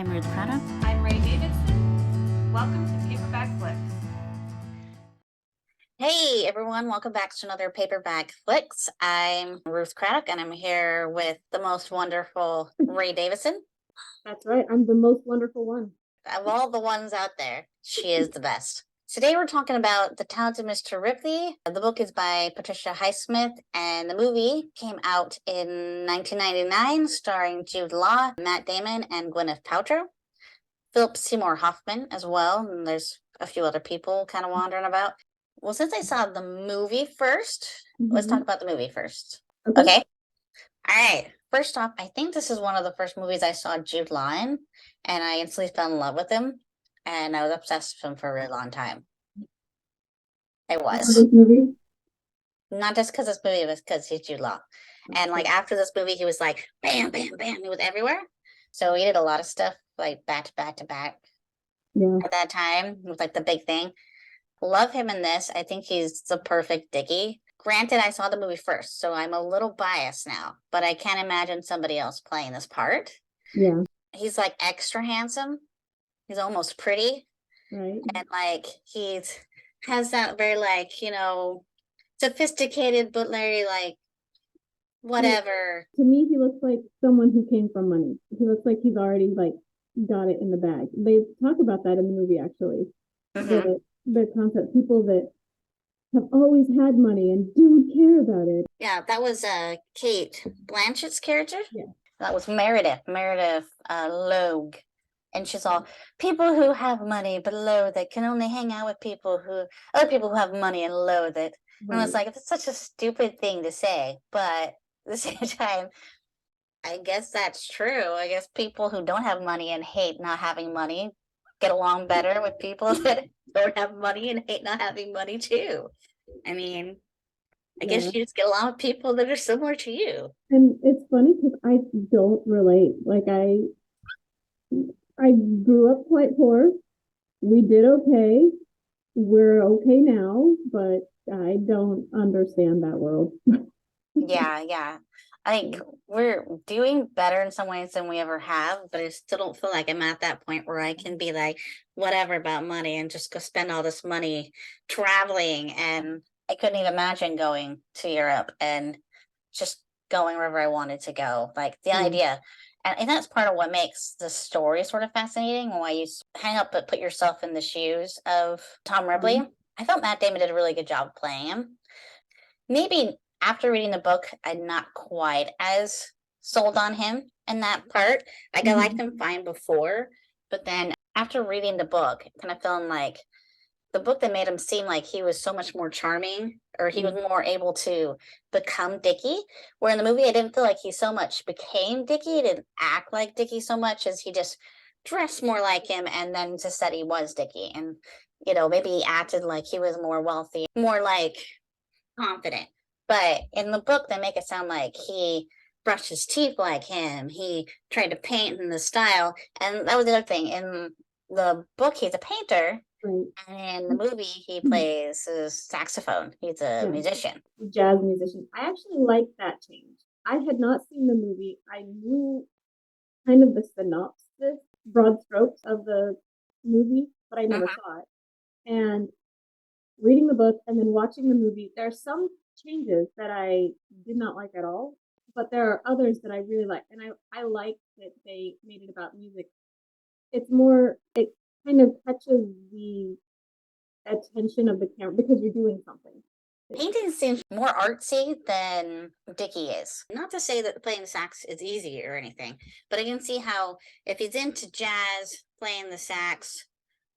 I'm Ruth Craddock. I'm Ray Davidson. Welcome to Paperback Flicks. Hey everyone, welcome back to another Paperback Flicks. I'm Ruth Craddock and I'm here with the most wonderful Ray Davidson. That's right. I'm the most wonderful one. Of all the ones out there, she is the best. Today we're talking about The Talented Mr. Ripley. The book is by Patricia Highsmith and the movie came out in 1999 starring Jude Law, Matt Damon, and Gwyneth Paltrow. Philip Seymour Hoffman as well, and there's a few other people kind of wandering about. Well, since I saw the movie 1st, let's talk about the movie first. Okay? All right. First off, I think this is one of the first movies I saw Jude Law in, and I instantly fell in love with him, and I was obsessed with him for a really long time. I was. This movie? Not just because this movie, but because he's Jude Law. And like after this movie, he was like, bam, bam, bam. He was everywhere. So he did a lot of stuff like back to back to back. Yeah. At that time, it was like the big thing. Love him in this. I think he's the perfect Dickie. Granted, I saw the movie first, so I'm a little biased now, but I can't imagine somebody else playing this part. Yeah. He's like extra handsome. He's almost pretty. Right. And like has that very like, sophisticated but very like whatever. To me, he looks like someone who came from money. He looks like he's already like got it in the bag. They talk about that in the movie actually. Mm-hmm. The concept, people that have always had money and don't care about it. Yeah, that was Kate Blanchett's character. Yeah. That was Meredith Logue. And she's all, people who have money but loathe it can only hang out with other people who have money and loathe it. Right. And I was like, it's such a stupid thing to say, but at the same time, I guess that's true. I guess people who don't have money and hate not having money get along better with people that don't have money and hate not having money too. I mean, I guess you just get along with people that are similar to you. And it's funny because I don't relate. Like I grew up quite poor. We did okay. We're okay now, but I don't understand that world. Yeah. I think we're doing better in some ways than we ever have, but I still don't feel like I'm at that point where I can be like, whatever about money and just go spend all this money traveling. And I couldn't even imagine going to Europe and just going wherever I wanted to go. Like the idea. And that's part of what makes the story sort of fascinating. Why you hang up but put yourself in the shoes of Tom Ripley. I thought Matt Damon did a really good job playing him. Maybe after reading the book, I'm not quite as sold on him in that part. Like I liked him fine before, but then after reading the book, kind of feeling like the book that made him seem like he was so much more charming, or he was more able to become Dickie. Where in the movie, I didn't feel like he so much became Dickie. He didn't act like Dickie so much as he just dressed more like him, and then just said he was Dickie. And maybe he acted like he was more wealthy, more like confident. But in the book, they make it sound like he brushed his teeth like him. He tried to paint in the style. And that was the other thing. In the book, he's a painter. Right. And in the movie, he plays a saxophone. He's a musician. Jazz musician. I actually like that change. I had not seen the movie. I knew kind of the synopsis, broad strokes of the movie, but I never saw it. And reading the book and then watching the movie, there are some changes that I did not like at all, but there are others that I really like. And I like that they made it about music. It kind of catches the attention of the camera because you're doing something. Painting seems more artsy than Dickie is. Not to say that playing the sax is easy or anything, but I can see how if he's into jazz, playing the sax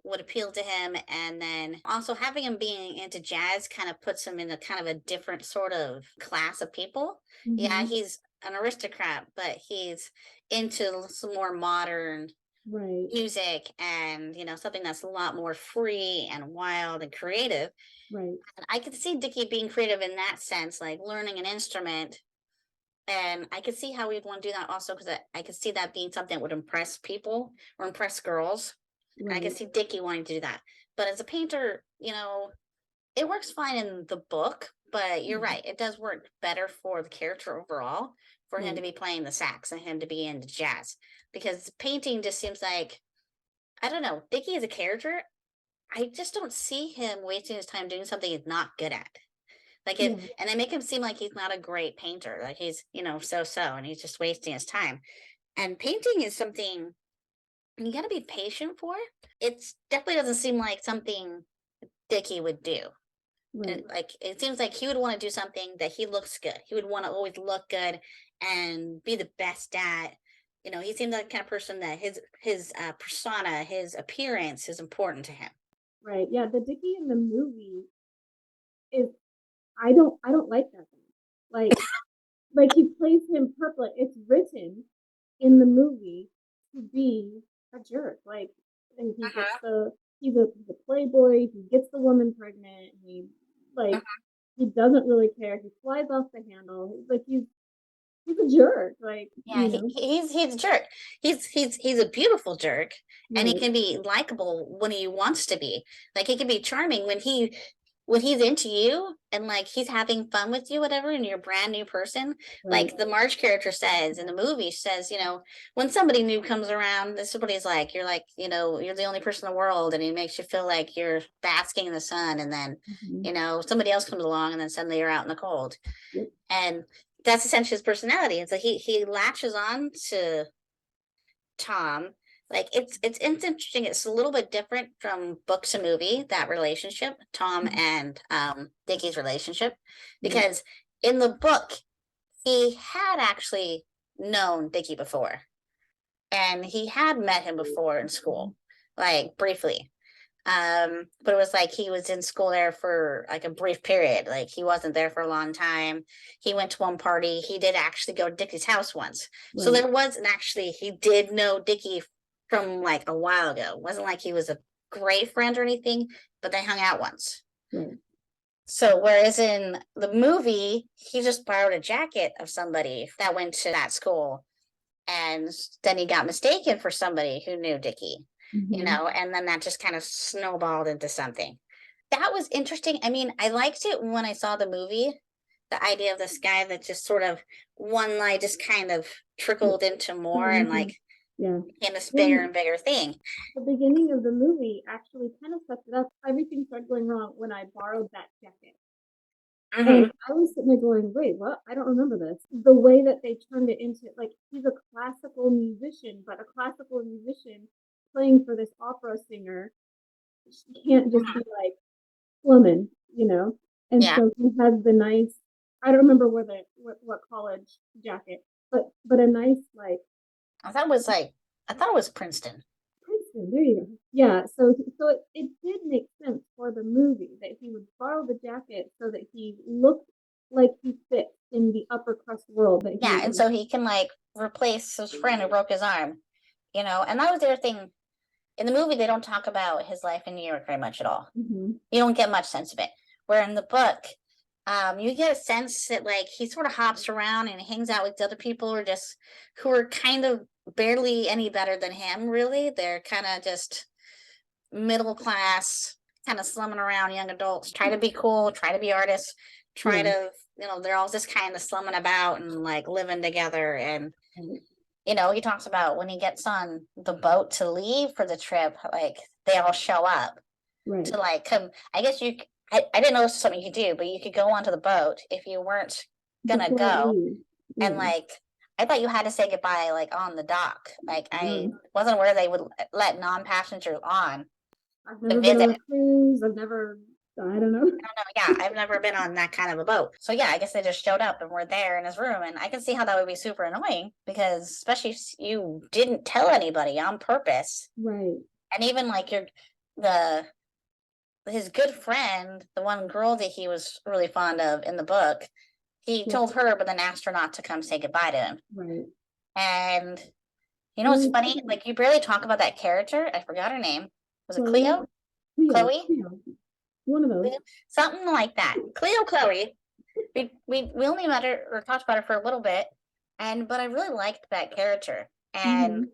would appeal to him. And then also having him being into jazz kind of puts him in a kind of a different sort of class of people. Yeah, he's an aristocrat, but he's into some more modern music and something that's a lot more free and wild and creative. And I could see Dickie being creative in that sense, like learning an instrument. And I could see how we'd want to do that also, because I could see that being something that would impress people or impress girls. I could see Dickie wanting to do that. But as a painter, it works fine in the book, but you're right. It does work better for the character overall for him to Right. be playing the sax and him to be into jazz. Because painting just seems like, I don't know, Dickie as a character, I just don't see him wasting his time doing something he's not good at. Like it, Yeah. and they make him seem like he's not a great painter, like he's, so, and he's just wasting his time. And painting is something you got to be patient for. It definitely doesn't seem like something Dickie would do. Right. Like it seems like he would want to do something that he looks good. He would want to always look good and be the best at. He seems like the kind of person that his persona, his appearance is important to him. Right. Yeah. The Dickie in the movie is I don't like that guy. Like he plays him purple. It's written in the movie to be a jerk. Like, and he gets Uh-huh. the he's a playboy. He gets the woman pregnant. Like he doesn't really care. He flies off the handle. Like he's a jerk. Like Yeah, he's a jerk. He's a beautiful jerk, and he right, can be likable when he wants to be. Like he can be charming when he's into you and like he's having fun with you, whatever, and you're a brand new person. right, Like the Marge character says in the movie, she says, when somebody new comes around, this is what he's like. You're like, you're the only person in the world, and he makes you feel like you're basking in the sun, and then, hmm, somebody else comes along, and then suddenly you're out in the cold. yep, And that's essentially his personality. And so he latches on to Tom. Like it's interesting. It's a little bit different from book to movie, that relationship, Tom mhm, and Dickie's relationship. right, Because in the book, he had actually known Dickie before. And he had met him before in mhm, school, like briefly. But it was like he was in school there for like a brief period. Like he wasn't there for a long time. He went to one party. He did actually go to Dickie's house once. So right, there wasn't actually, he did know Dickie from like a while ago. It wasn't like he was a great friend or anything, but they hung out once. right, So whereas in the movie, he just borrowed a jacket of somebody that went to that school, and then he got mistaken for somebody who knew Dickie, hmm, and then that just kind of snowballed into something. That was interesting. I mean, I liked it when I saw the movie, the idea of this guy that just sort of one lie just kind of yeah, trickled into more fell and into, like yeah. became this bigger When and bigger thing. the beginning of the movie actually kind of sets it up. Everything started going wrong when I borrowed that jacket. And Mm-hmm. I was sitting there going, "Wait, what? I don't remember this." The way that they turned it into like he's a classical musician, but a classical musician playing for this opera singer can't just be like plumbing, you know? And Yeah, so he has the nice I don't remember where what college jacket, but a nice like I thought it was like I thought it was Princeton. Princeton, there you go. Yeah, so it did make sense for the movie that he would borrow the jacket so that he looked like he fit in the upper crust world that he Yeah, was and in. so he can like replace his friend who broke his arm, and that was the other thing. In the movie, they don't talk about his life in New York very much at all. Mhm. You don't get much sense of it. Where in the book, you get a sense that like he sort of hops around and hangs out with the other people who are kind of barely any better than him, really. They're kind of just middle class, kind of slumming around young adults, try to be cool, try to be artists, try Yeah, to, they're all just kind of slumming about and like living together. And right, he talks about when he gets on the boat to leave for the trip, like they all show up right. to like come. I guess I didn't know this was something you could do, but you could go onto the boat if you weren't gonna Before it go. leaves. And Yeah. like, I thought you had to say goodbye like on the dock. Like, I No. wasn't aware they would let non-passengers on I've to never been on visit. a cruise. I've never I don't know. I don't know. Yeah, I've never been on that kind of a boat. So yeah, I guess they just showed up and were there in his room, and I can see how that would be super annoying because especially if you didn't tell anybody on purpose, Right. and even like the his good friend, the one girl that he was really fond of in the book, he Well, told her, but then asked her not to come say goodbye to him. right. And what's Well, funny? Like you barely talk about that character. I forgot her name. Was it Chloe, Cleo? Chloe? Cleo, one of those. Cleo? Something like that. Cleo Chloe. We only met her or talked about her for a little bit, but I really liked that character. And Mhm.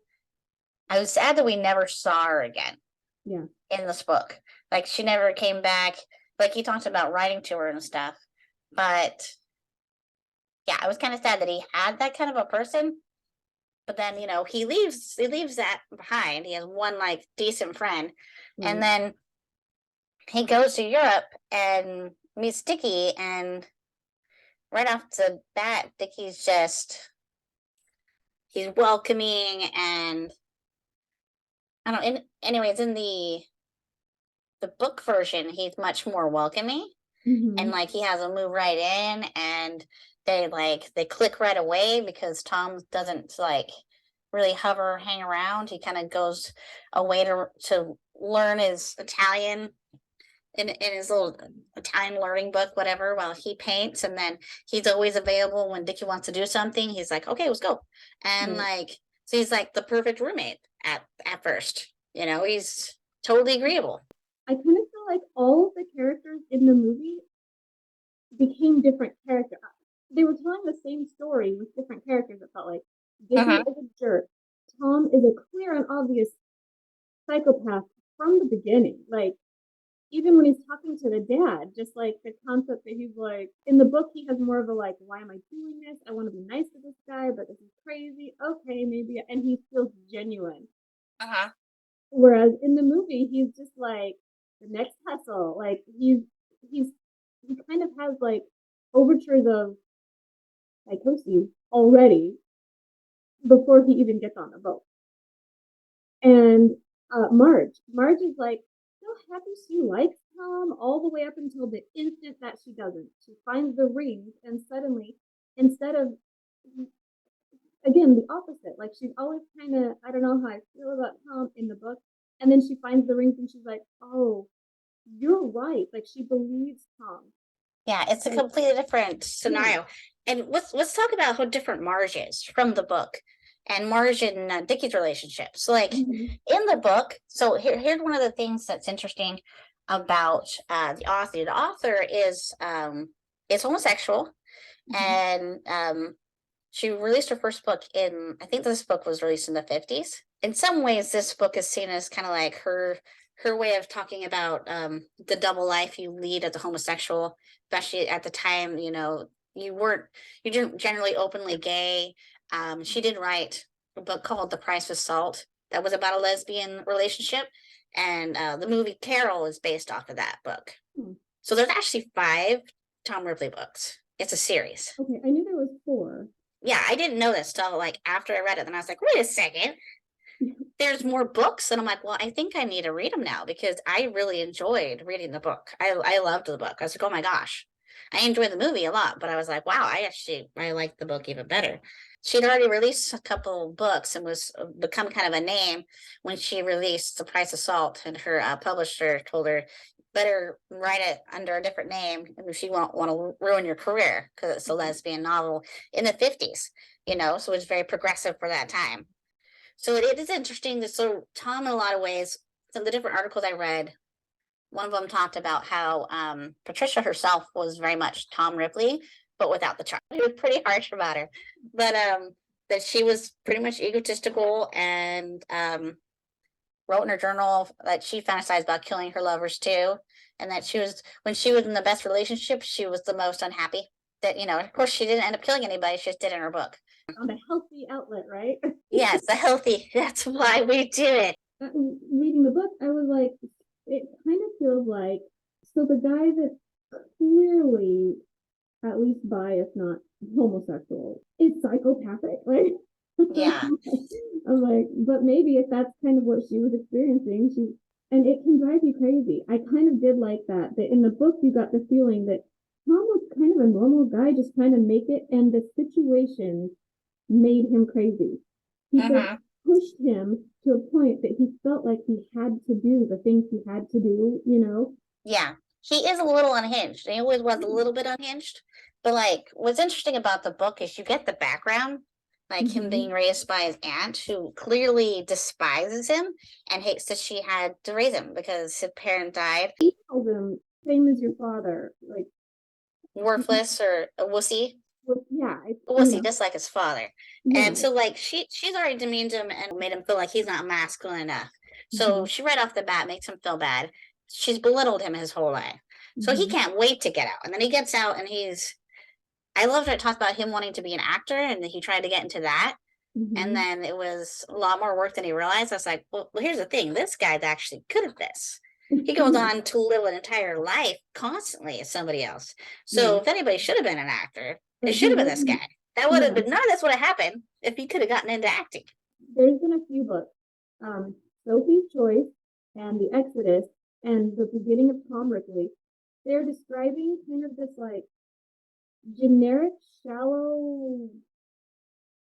I was sad that we never saw her again Yeah. in this book. Like she never came back. Like he talks about writing to her and stuff, but yeah, I was kind of sad that he had that kind of a person. But then, he leaves that behind. He has one like decent friend. And Right. then he goes to Europe and meets Dickie, and right off the bat, Dickie's just he's welcoming, and I don't anyways, in the book version, he's much more welcoming, and Hmm. like he has them move right in, and they click right away because Tom doesn't like really hover hang around. He kind of goes away to learn his Italian in his little Italian learning book, whatever, while he paints, and then he's always available when Dickie wants to do something. He's like, okay, let's go. And Right. like so he's like the perfect roommate at first. He's totally agreeable. I kind of feel like all of the characters in the movie became different characters. They were telling the same story with different characters. It felt like Dickie Uh-huh. is a jerk. Tom is a clear and obvious psychopath from the beginning. Like, even when he's talking to the dad, just like the concept that he's like, in the book, he has more of a like, why am I doing this? I want to be nice to this guy, but this is crazy. Okay, maybe. And he feels genuine. Uh-huh. Whereas in the movie, he's just like the next hustle. Like, he's, he kind of has like overtures of psychosis already before he even gets on the boat. And Marge is like so happy she likes Tom all the way up until the instant that she doesn't. She finds the rings, and suddenly, instead of again the opposite, like she's always kind of, I don't know how I feel about Tom in the book, and then she finds the rings and she's like, oh, you're right. Like she believes Tom. Yeah, it's a Like, completely different yeah. scenario. And let's talk about how different Marge is from the book, and Marge and Dickie's relationship. So, like Mhm. in the book, so here's one of the things that's interesting about the author. The author is homosexual, Mhm. and she released her first book in, I think this book was released in the 50s. In some ways, this book is seen as kind of like her way of talking about the double life you lead as a homosexual, especially at the time. You didn't generally openly gay. She did write a book called The Price of Salt that was about a lesbian relationship, and the movie Carol is based off of that book. Hmm. So there's actually 5 Tom Ripley books. It's a series. Okay, I knew there was 4. Yeah, I didn't know this till like after I read it. Then I was like, wait a second, there's more books. And I'm like, well, I think I need to read them now because I really enjoyed reading the book. I loved the book. I was like, oh my gosh. I enjoyed the movie a lot, but I was like, wow, I liked the book even better. She'd already released a couple books and was become kind of a name when she released The Price of Salt, and her publisher told her better write it under a different name if you won't want to ruin your career because it's a lesbian novel in the 50s, so it's very progressive for that time. So it is interesting that, so Tom, in a lot of ways, some of the different articles I read, one of them talked about how Patricia herself was very much Tom Ripley, but without the charm. It was pretty harsh about her, but that she was pretty much egotistical, and wrote in her journal that she fantasized about killing her lovers too, and that when she was in the best relationship, she was the most unhappy. That, of course, she didn't end up killing anybody; she just did in her book. On a healthy outlet, right? Yes, the healthy. That's why we do it. Reading the book, I was like, it kind of feels like, so the guy that's clearly at least bi, if not homosexual, is psychopathic. Like, Yeah. I'm like, but maybe if that's kind of what she was experiencing, and it can drive you crazy. I kind of did like that. That in the book, you got the feeling that Tom was kind of a normal guy, just trying to make it, and the situation made him crazy. People Mm-hmm. pushed him to a point that he felt like he had to do the things he had to do. Yeah. He is a little unhinged. He always was a little bit unhinged. But like what's interesting about the book is you get the background, like him being Mm-hmm. raised by his aunt who clearly despises him and hates that she had to raise him because his parent died. He tells him, same as your father. Like, Worthless or a wussy. well, yeah, A wussy, just like his father. yeah. And so like she's already demeaned him and made him feel like he's not masculine enough. So Mm-hmm. she right off the bat makes him feel bad. She's belittled him his whole life. So he Mm-hmm. can't wait to get out. And then he gets out and he's I loved it talked about him wanting to be an actor and he tried to get into that. And Mhm. then it was a lot more work than he realized. I was like, well, here's the thing. This guy's actually good at this. He goes Yeah. on to live an entire life constantly as somebody else. Yeah. So if anybody should have been an actor, But it he should have been this wasn't. guy. That would have Yeah. been none of this would have happened if he could have gotten into acting. There's been a few books, Sophie's Choice and The Exodus and the beginning of Tom Ripley. They're describing kind of this like generic, shallow,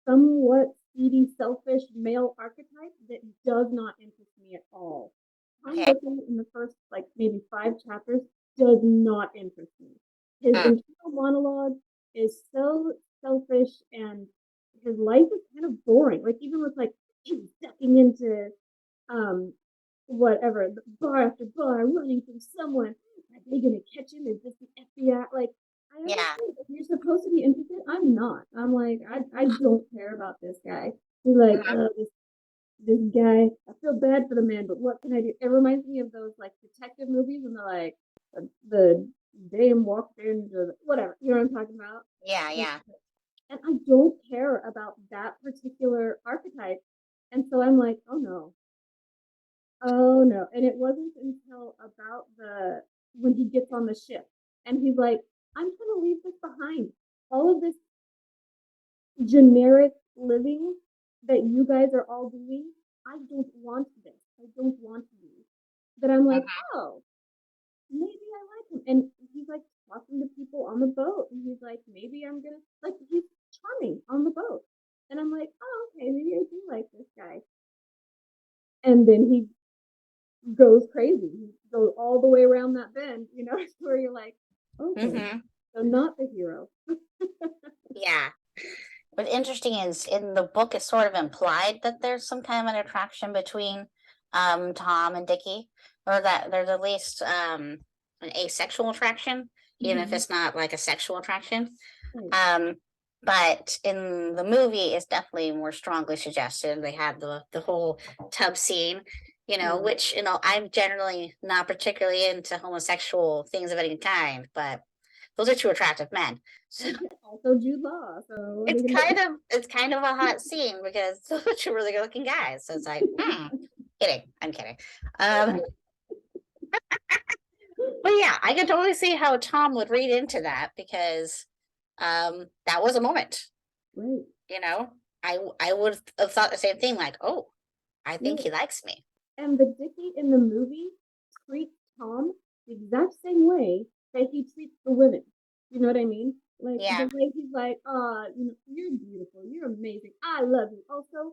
somewhat seedy, selfish male archetype that does not interest me at all. Tom Okay. Ripley in the first like maybe 5 chapters does not interest me. His internal monologue is so selfish and his life is kind of boring. Like even with like him stepping into um whatever bar after bar running from someone. Are they gonna catch him? Is this the FBI? Like I Yeah. understand if you're supposed to be interested. I'm not. I'm like I don't care about this guy. He's like this guy. I feel bad for the man, but what can I do? It reminds me of those like detective movies when they're like the dame walked into whatever. You know what I'm talking about? Yeah. And, Yeah. and I don't care about that particular archetype. And so I'm like, oh no, oh no. And it wasn't until about the when he gets on the ship and he's like, I'm gonna leave this behind. All of this generic living that you guys are all doing, I don't want this. I don't want to. That I'm like, oh, maybe I like him. And he's like talking to people on the boat. And he's like, maybe I'm gonna like he's charming on the boat. And I'm like, oh, okay, maybe I do like this guy. And then he goes crazy. He goes all the way around that bend, you know, where you're like, okay, Mm-hmm. so not the hero. Yeah. What's interesting is in the book, it's sort of implied that there's some kind of an attraction between Tom and Dickie, or that there's at least an asexual attraction, even if Mhm. it's not like a sexual attraction. Right. Um, but in the movie, it's definitely more strongly suggested. They have the whole tub scene, Yeah. which I'm generally not particularly into homosexual things of any kind, but those are two attractive men. So Also Jude Law. So what are you gonna do? it's kind of a hot scene because those are two really good looking guys. So it's like, kidding. I'm kidding. Um, but yeah, I can totally see how Tom would read into that because that was a moment. Right. You know, I would have thought the same thing, like, oh, I think Right. he likes me. And the Dickie in the movie treats Tom the exact same way that he treats the women. You know what I mean? Like the Yeah. way he's like, you're beautiful, you're amazing, I love you. Also,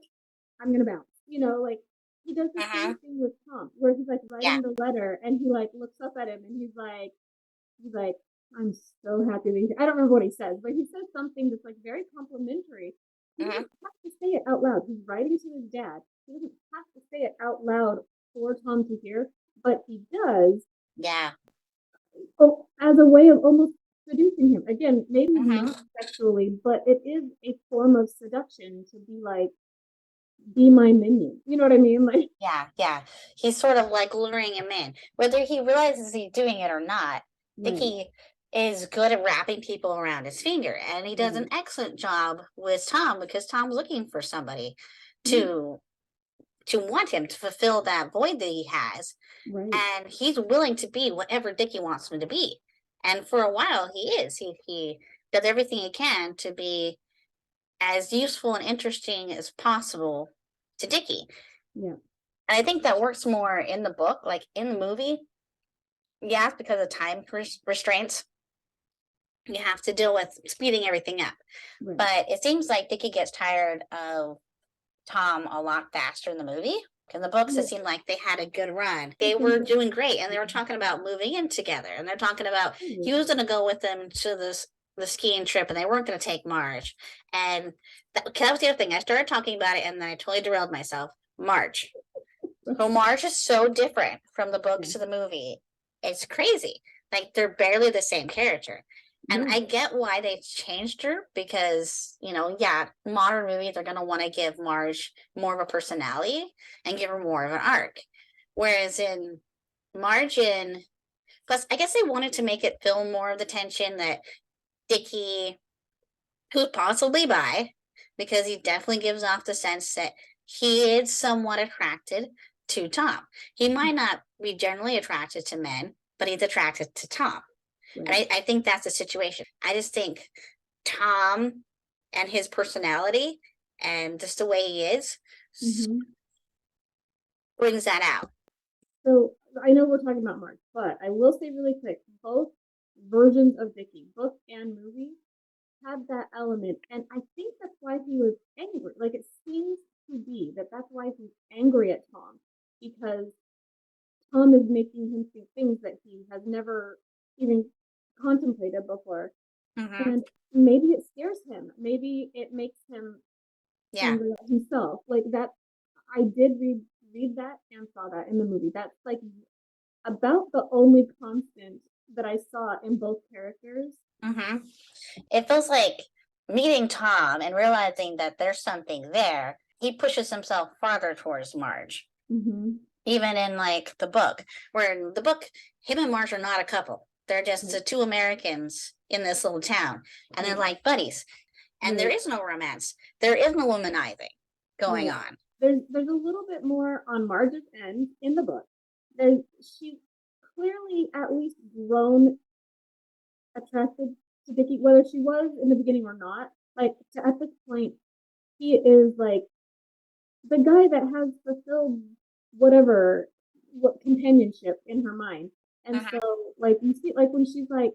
I'm gonna bounce. You know, like he does the Uh-huh. same thing with Tom, where he's like Yeah. writing the letter and he like looks up at him and he's like, I'm so happy that I don't remember what he says, but he says something that's like very complimentary. He Uh-huh. doesn't have to say it out loud. He's writing to his dad. He doesn't have to say it out loud for Tom to hear, but he does Yeah. as a way of almost seducing him. Again, maybe Uh-huh. not sexually, but it is a form of seduction to be like, be my minion. You know what I mean? Like, Yeah. Yeah. He's sort of like luring him in. Whether he realizes he's doing it or not, right, Dickie is good at wrapping people around his finger. And he does an right, excellent job with Tom because Tom's looking for somebody yeah, to want him to fulfill that void that he has. right, And he's willing to be whatever Dickie wants him to be. And for a while he is. He does everything he can to be as useful and interesting as possible to Dickie. yeah, And I think that works more in the book. Like in the movie, yes, because of time restraints, you have to deal with speeding everything up. right. But it seems like Dickie gets tired of Tom a lot faster in the movie. In the books, it Yeah, seemed like they had a good run. I They think were that, doing great, and they were talking about moving in together. And they're talking about he was going to go with them to the skiing trip, and they weren't going to take Marge. And that was the other thing. I started talking about it, and then I totally derailed myself. Marge. So Marge is so different from the books yeah, to the movie. It's crazy. Like they're barely the same character. And yeah, I get why they changed her because, yeah, modern movies are going to want to give Marge more of a personality and give her more of an arc. Whereas in Margin, plus, I guess they wanted to make it feel more of the tension that Dickie who's possibly bi, because he definitely gives off the sense that he is somewhat attracted to Tom. He might not be generally attracted to men, but he's attracted to Tom. And Right. I think that's the situation. I just think Tom and his personality and just the way he is Mhm. brings that out. So I know we're talking about Mark, but I will say really quick, both versions of Vicky, book and movie, had that element, and I think that's why he was angry. Like it seems to be that that's why he's angry at Tom because Tom is making him see things that he has never even contemplated before, Mm-hmm. and maybe it scares him. Maybe it makes him Yeah. angry at himself. Like that, I did read that and saw that in the movie. That's like about the only constant that I saw in both characters. Mm-hmm. It feels like meeting Tom and realizing that there's something there, he pushes himself farther towards Marge. Mm-hmm. Even in like the book, where in the book, him and Marge are not a couple. They're just the Right. two Americans in this little town, and they're Right. like buddies. And there Right. is no romance. There is no womanizing going Right. on. There's a little bit more on Marge's end in the book. There's she's clearly at least grown attracted to Dickie, whether she was in the beginning or not. Like at this point, he is like the guy that has fulfilled whatever what companionship in her mind. And so Mhm. like you see like when she's like,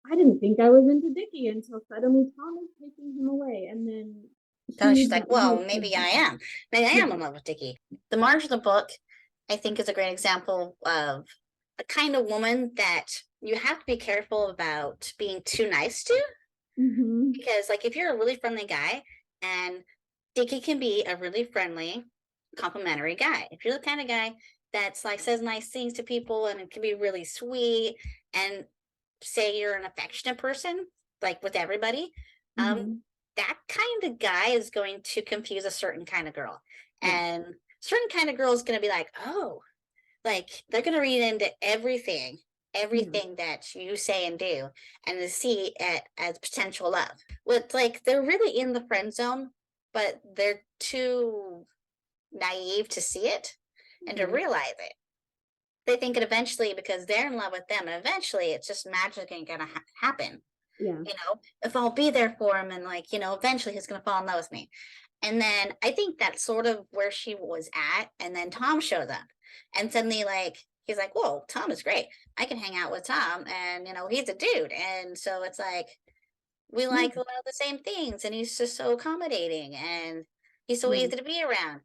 I didn't think I was into Dickie until suddenly Tom is taking him away and then she So she's needs like, that well, love maybe I again. am. Maybe I Yeah. am in love with Dickie. The Marge of the book, I think, is a great example of a kind of woman that you have to be careful about being too nice to. Mm-hmm. Because, like, if you're a really friendly guy, and Dickie can be a really friendly, complimentary guy. If you're the kind of guy that's like says nice things to people and it can be really sweet, and say you're an affectionate person, like with everybody, um, Mm-hmm. that kind of guy is going to confuse a certain kind of girl. Yeah. And certain kind of girl is going to be like, oh, like they're going to read into everything, Yeah. everything that you say and do, and to see it as potential love. With like they're really in the friend zone, but they're too naive to see it and to Right. realize it. They think it eventually because they're in love with them, and eventually it's just magically gonna happen. Yeah. If I'll be there for him, and like eventually he's gonna fall in love with me. And then I think that's sort of where she was at, and then Tom shows up, and suddenly like he's like, whoa, Tom is great, I can hang out with Tom, and he's a dude, and so it's like we Yeah. like a lot of the same things, and he's just so accommodating, and he's so Yeah. easy to be around.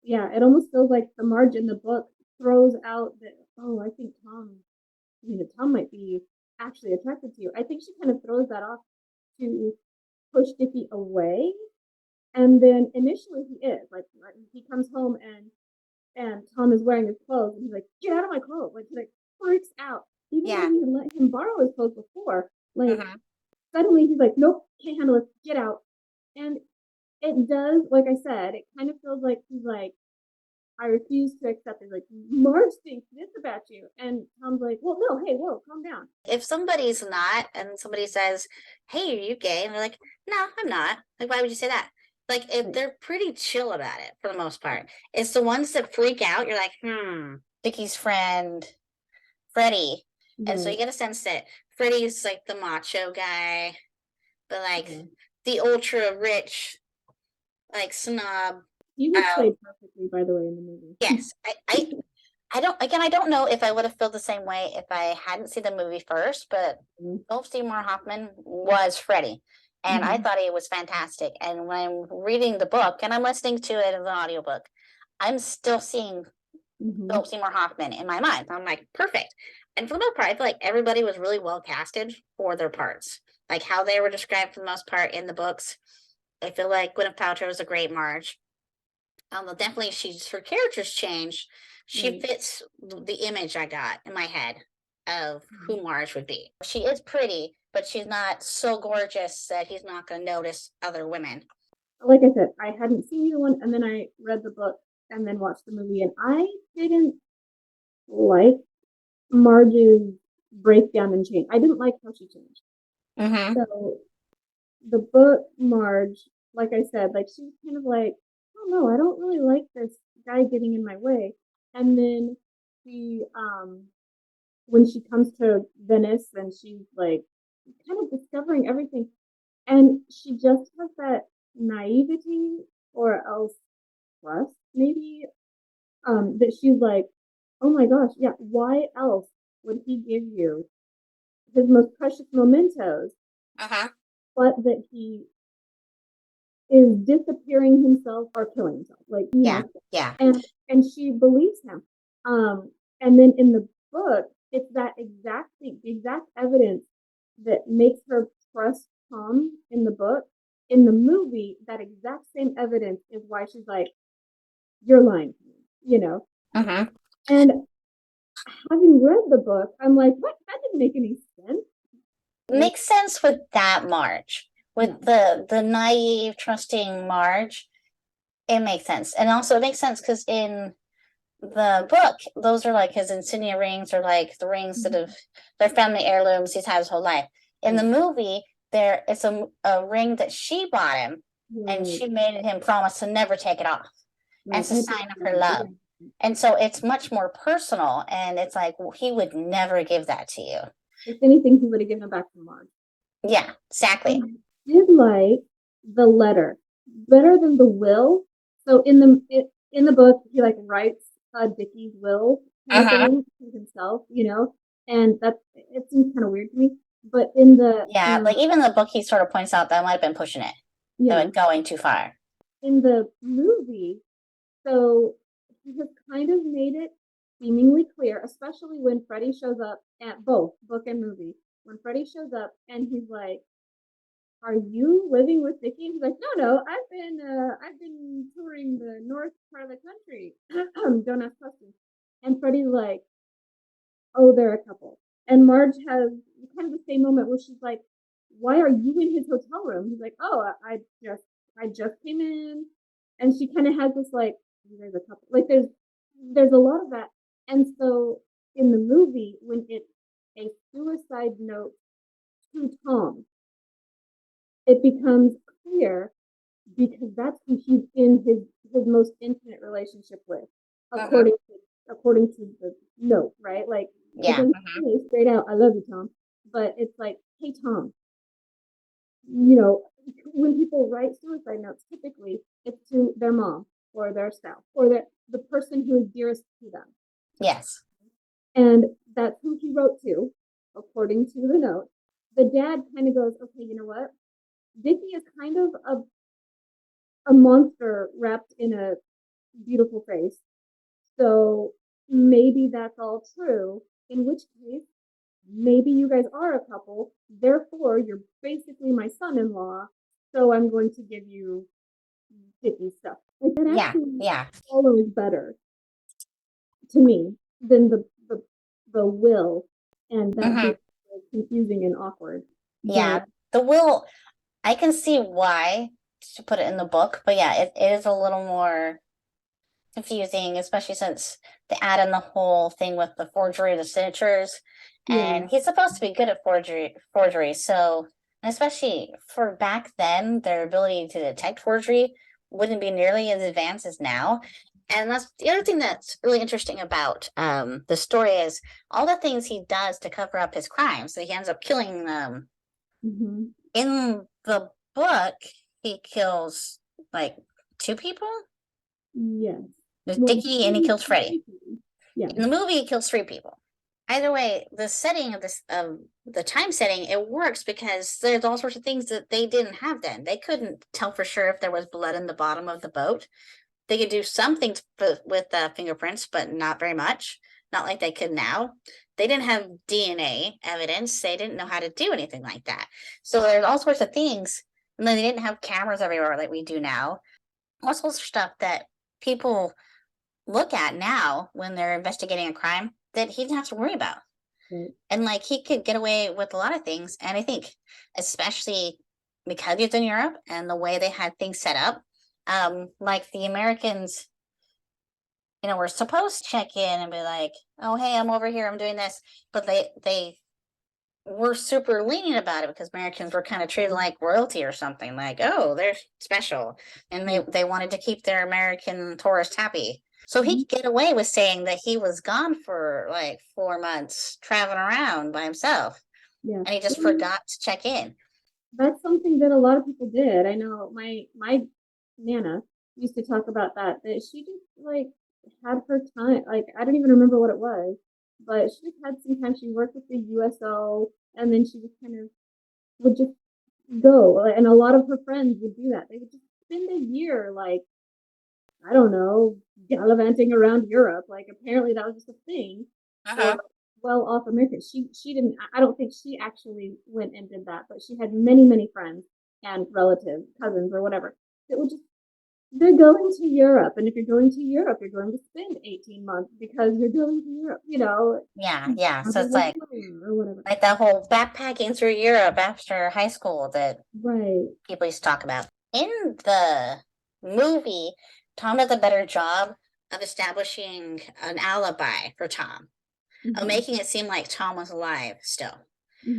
Yeah. It almost feels like the Marge in the book throws out that, oh, I think Tom might be actually attracted to you. I think she kind of throws that off to push Dickie away. And then initially he is like he comes home and Tom is wearing his clothes and he's like, get out of my clothes. Like he like freaks out. Even though Yeah. he had let him borrow his clothes before, like Hmm. suddenly he's like, nope, can't handle it, get out. And it does, like I said, it kind of feels like he's like, I refuse to accept it. Like, Marge thinks this about you. And Tom's like, well, no, hey, whoa, calm down. If somebody's not, and somebody says, hey, are you gay? And they're like, no, I'm not. Like, why would you say that? Like, if Right. they're pretty chill about it for the most Yeah. part. It's the ones that freak out. You're like, Dickie's friend, Freddie. And so you Right. get a sense that Freddie's like the macho guy, but like Yeah. the ultra rich, like snob. He was Uh, played perfectly, by the way, in the movie. yes, I don't, again, I don't know if I would have felt the same way if I hadn't seen the movie first, but Philip Seymour Hoffman was Freddie. And I Mm-hmm. thought he was fantastic. And when I'm reading the book and I'm listening to it as an audiobook, I'm still seeing Mm-hmm. Philip Seymour Hoffman in my mind. I'm like, perfect. And for the most part, I feel like everybody was really well casted for their parts. Like how they were described for the most part in the books. I feel like Gwyneth Paltrow was a great Marge. Definitely her character's changed. She Right. fits the image I got in my head of Mhm. who Marge would be. She is pretty, but she's not so gorgeous that he's not going to notice other women. Like I said, I hadn't seen either one, and then I read the book and then watched the movie, and I didn't like Marge's breakdown and change. I didn't like how she changed. Mm-hmm. So the book, Marge, like I said, like she was kind of like, oh no, I don't really like this guy getting in my way. And then she, when she comes to Venice and she's like kind of discovering everything, and she just has that naivety or else trust, maybe, that she's like, oh my gosh, yeah, why else would he give you his most precious mementos, Uh-huh. but that he is disappearing himself or killing himself, like Yeah. Yeah. and she believes him. And then in the book, it's that the exact evidence that makes her trust Tom in the book. In the movie, that exact same evidence is why she's like, "You're lying to me," you know. Uh-huh. And having read the book, I'm like, "What? That didn't make any sense." Like, Makes sense with that Marge. With the naive, trusting Marge, it makes sense. And also it makes sense because in the book, those are like his insignia rings, or like the rings that have they're family heirlooms he's had his whole life. In the movie, there it's a ring that she bought him, and she made him promise to never take it off. And it's a sign of her love. And so it's much more personal, and it's like, well, he would never give that to you. If anything, he would have given it back to Marge. Yeah, exactly. I did like the letter better than the will. So in the book, he like writes Dickie's will kind of Uh-huh. thing to himself, and that it seems kind of weird to me. But in the Yeah, like even the book, he sort of points out that I might have been pushing it, yeah, going too far. in the movie, so he has kind of made it seemingly clear, especially when Freddie shows up at both book and movie. When Freddie shows up and he's like, are you living with Dickie? And he's like, no, I've been touring the north part of the country. Don't ask questions. And Freddie's like, oh, they're a couple. And Marge has kind of the same moment where she's like, why are you in his hotel room? He's like, oh, I just came in. And she kind of has this like, there's a couple. Like there's a lot of that. And so in the movie, when it's a suicide note to Tom, it becomes clear because that's who he's in his most intimate relationship with, Uh-huh. according to the note, right? Like it Yeah. doesn't say straight out, "I love you, Tom," but it's like, "Hey, Tom," you know. When people write suicide notes, typically it's to their mom or their spouse or the person who is dearest to them, Yes. and that's who he wrote to, according to the note. The dad kind of goes, "Okay, you know what? Vicky is kind of a monster wrapped in a beautiful face. So maybe that's all true, in which case, maybe you guys are a couple. Therefore, you're basically my son in law. So I'm going to give you sticky stuff." Like that Yeah. actually Yeah. follows better to me than the will and that Hmm. being confusing and awkward. But Yeah. The will, I can see why to put it in the book, but yeah, it is a little more confusing, especially since they add in the whole thing with the forgery of the signatures. yeah, And he's supposed to be good at forgery. So, and especially for back then, their ability to detect forgery wouldn't be nearly as advanced as now. And that's the other thing that's really interesting about the story is all the things he does to cover up his crimes. So he ends up killing them. mm-hmm. In the book, he kills like two people. Yes. There's Well, Dickie and he kills Freddy. yeah, In the movie, he kills three people. Either way, the setting of this the time setting, it works because there's all sorts of things that they didn't have then. They couldn't tell for sure if there was blood in the bottom of the boat. They could do some things with fingerprints, but not very much. Not like they could now. They didn't have DNA evidence. They didn't know how to do anything like that. So there's all sorts of things. And then they didn't have cameras everywhere like we do now. All sorts of stuff that people look at now when they're investigating a crime that he didn't have to worry about. right. And like he could get away with a lot of things. And I think, especially because he's in Europe and the way they had things set up, like the Americans, were supposed to check in and be like, "Oh, hey, I'm over here, I'm doing this," but they were super lenient about it because Americans were kind of treated like royalty or something, like, oh, they're special. And they wanted to keep their American tourists happy. So he could get away with saying that he was gone for like 4 months traveling around by himself. Yeah. And he just forgot to check in. That's something that a lot of people did. I know my Nana used to talk about that she just like had her time. Like I don't even remember what it was, but she just had some time. She worked with the USO, and then she just kind of would just go. And a lot of her friends would do that. They would just spend a year, like I don't know, gallivanting around Europe. Like apparently that was just a thing for well-off Americans. She didn't. I don't think she actually went and did that, but she had many friends and relatives, cousins or whatever that would just they're going to Europe, and if you're going to Europe, you're going to spend 18 months because you're going to Europe. You know. Yeah. So it's like or whatever. like that whole backpacking through Europe after high school that Right. people used to talk about. In the movie, Tom does a better job of establishing an alibi for Tom, of making it seem like Tom was alive still.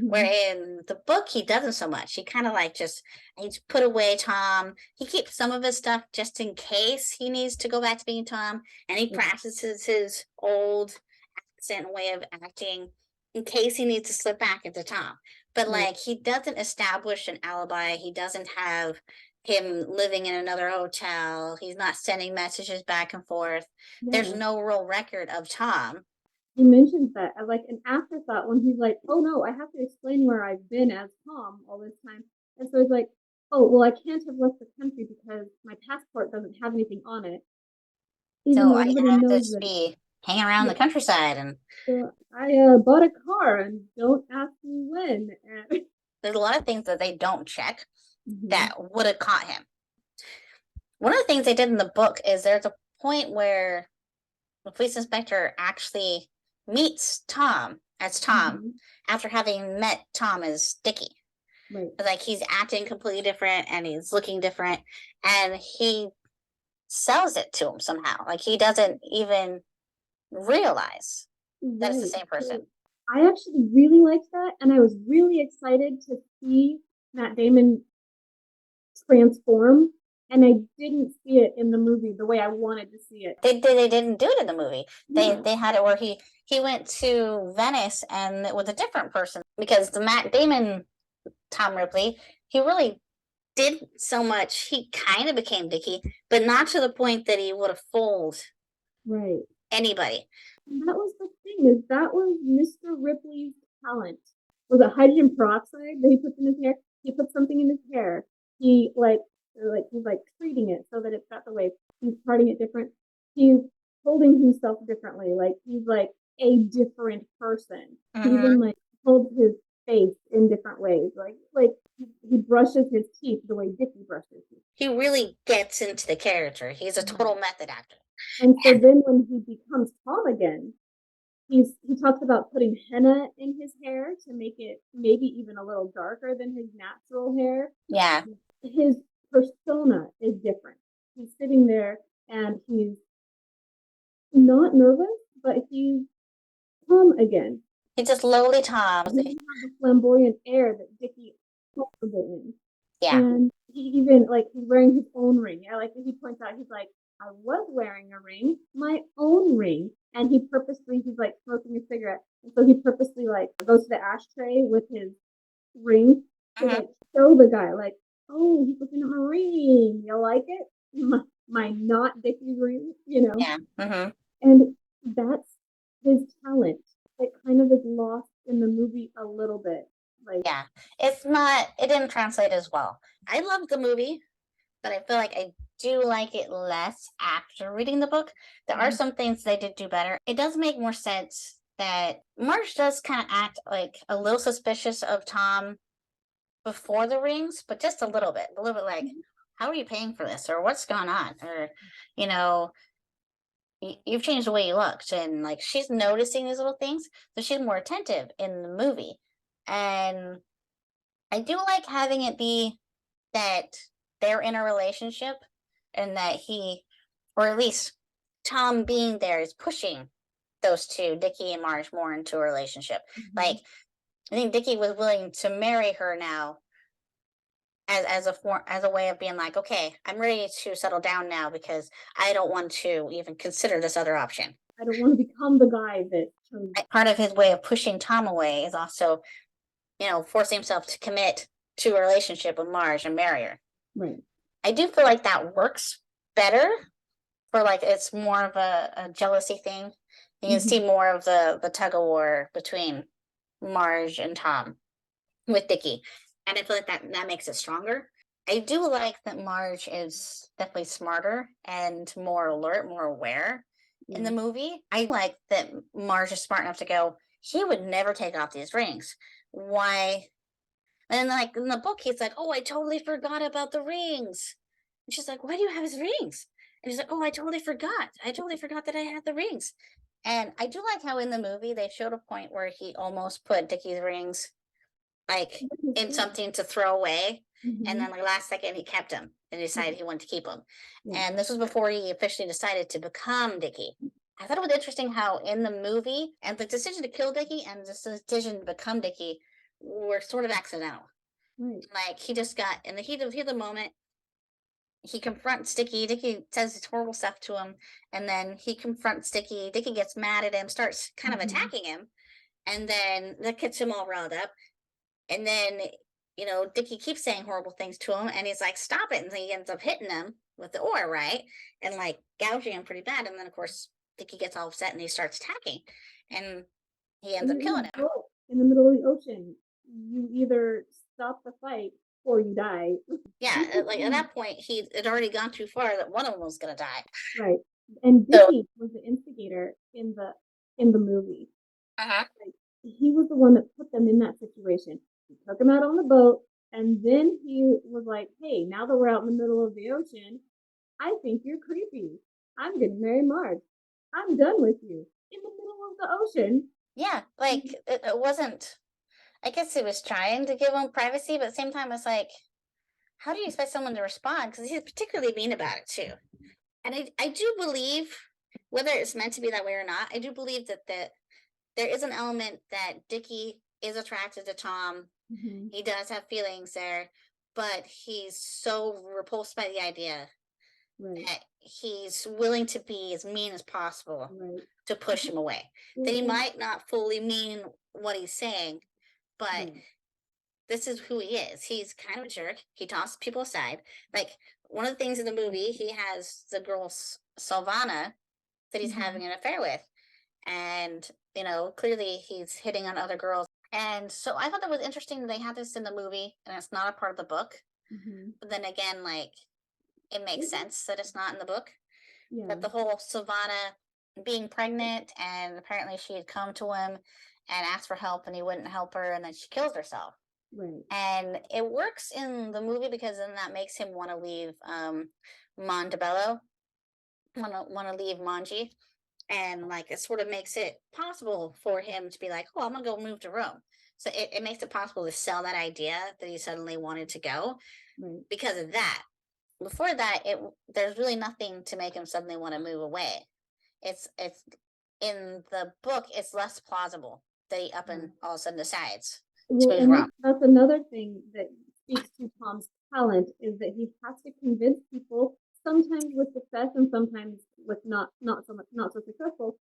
Where in the book he doesn't so much. He kind of like just he's put away Tom. He keeps some of his stuff just in case he needs to go back to being Tom, and he practices his old accent way of acting in case he needs to slip back into Tom. But like he doesn't establish an alibi. He doesn't have him living in another hotel. He's not sending messages back and forth. There's no real record of Tom. He mentions that as like an afterthought when he's like, "Oh no, I have to explain where I've been as Tom all this time," and so he's like, "Oh well, I can't have left the country because my passport doesn't have anything on it." Even So though I everybody have to knows just that. be hanging around the countryside, and So I bought a car and don't ask me when. there's a lot of things that they don't check that would have caught him. One of the things they did in the book is there's a point where the police inspector actually meets Tom as Tom after having met Tom as Dickie. Right. Like he's acting completely different and he's looking different, and he sells it to him somehow. Like he doesn't even realize that it's the same person. So I actually really liked that, and I was really excited to see Matt Damon transform, and I didn't see it in the movie the way I wanted to see it. They didn't do it in the movie. They had it where he went to Venice and it was a different person, because the Matt Damon Tom Ripley, he really did so much. He kind of became Dickie, but not to the point that he would have fooled anybody. And that was the thing, is that was Mr. Ripley's talent. Was it hydrogen peroxide that he puts in his hair? He puts something in his hair. He he's like treating it so that it's got the way. He's parting it different. He's holding himself differently. Like he's like a different person. He even like holds his face in different ways. Like he brushes his teeth the way Dickie brushes his teeth. He really gets into the character. He's a total method actor. And so then when he becomes Tom again, he talks about putting henna in his hair to make it maybe even a little darker than his natural hair. Yeah. His persona is different. He's sitting there and he's not nervous, but he's Tom again. He's just lowly Tom. He doesn't have the flamboyant air that Dickie is comfortable in. Yeah. And he even like he's wearing his own ring. I like he points out, he's like, I was wearing a ring, my own ring. And he's like smoking a cigarette. And so he purposely like goes to the ashtray with his ring to like show the guy, like, oh, he's looking at my ring. You like it? My not Dickie ring, you know? Yeah. And that's his talent. It kind of is lost in the movie a little bit. Like, yeah, it didn't translate as well. I love the movie, but I feel like I do like it less after reading the book. There are some things they did do better. It does make more sense that Marge does kind of act like a little suspicious of Tom before the rings, but just a little bit like, how are you paying for this? Or what's going on? Or, you know, you've changed the way you looked. And like, she's noticing these little things. So she's more attentive in the movie. And I do like having it be that they're in a relationship and that or at least Tom being there is pushing those two, Dickie and Marge, more into a relationship. Like I think Dickie was willing to marry her now as a way of being like, okay, I'm ready to settle down now because I don't want to even consider this other option. I don't want to become the guy that chose. Part of his way of pushing Tom away is also, forcing himself to commit to a relationship with Marge and marry her. Right. I do feel like that works better for like it's more of a jealousy thing. You can see more of the tug of war between Marge and Tom with Dickie. And I feel like that makes it stronger. I do like that Marge is definitely smarter and more alert, more aware in the movie. I like that Marge is smart enough to go, he would never take off these rings. Why? And like in the book, he's like, oh, I totally forgot about the rings. And she's like, why do you have his rings? And he's like, oh, I totally forgot. I totally forgot that I had the rings. And I do like how in the movie they showed a point where he almost put Dickie's rings like in something to throw away. And then like last second he kept them and decided he wanted to keep them. And this was before he officially decided to become Dickie. I thought it was interesting how in the movie and the decision to kill Dickie and the decision to become Dickie were sort of accidental. Right. Like he just got in the heat of the moment. He confronts Dickie. Dickie says this horrible stuff to him, and then he confronts Dickie. Dickie gets mad at him, starts kind of attacking him, and then that gets him all riled up. And then, Dickie keeps saying horrible things to him, and he's like, stop it. And then he ends up hitting him with the oar, right? And like gouging him pretty bad. And then, of course, Dickie gets all upset and he starts attacking. And he ends up killing him. In the middle of the ocean, you either stop the fight or you die. Yeah, like at that point, he had already gone too far that one of them was going to die. Right. And Dickie was the instigator in the movie. Uh-huh. Like, he was the one that put them in that situation. He took them out on the boat, and then he was like, hey, now that we're out in the middle of the ocean, I think you're creepy. I'm gonna marry Marge. I'm done with you. In the middle of the ocean. Yeah, like it wasn't, I guess he was trying to give him privacy, but at the same time, it's like, how do you expect someone to respond? Because he's particularly mean about it too. And I do believe, whether it's meant to be that way or not, I do believe that there is an element that Dickie is attracted to Tom. He does have feelings there, but he's so repulsed by the idea that he's willing to be as mean as possible to push him away. That he might not fully mean what he's saying, but this is who he is. He's kind of a jerk. He tosses people aside. Like one of the things in the movie, he has the girl Sylvana that he's having an affair with. And, clearly he's hitting on other girls. And so I thought that was interesting that they had this in the movie and it's not a part of the book. But then again, like, it makes sense that it's not in the book. That the whole Sylvana being pregnant and apparently she had come to him and asked for help and he wouldn't help her and then she kills herself. And it works in the movie because then that makes him want to leave Montebello, want to leave Manji. And like it sort of makes it possible for him to be like, oh, I'm gonna go move to Rome. So it makes it possible to sell that idea that he suddenly wanted to go because of that. Before that, there's really nothing to make him suddenly want to move away. It's in the book, it's less plausible that he up and all of a sudden decides to move Rome. That's another thing that speaks to Tom's talent is that he has to convince people, sometimes with success and sometimes with not so successful,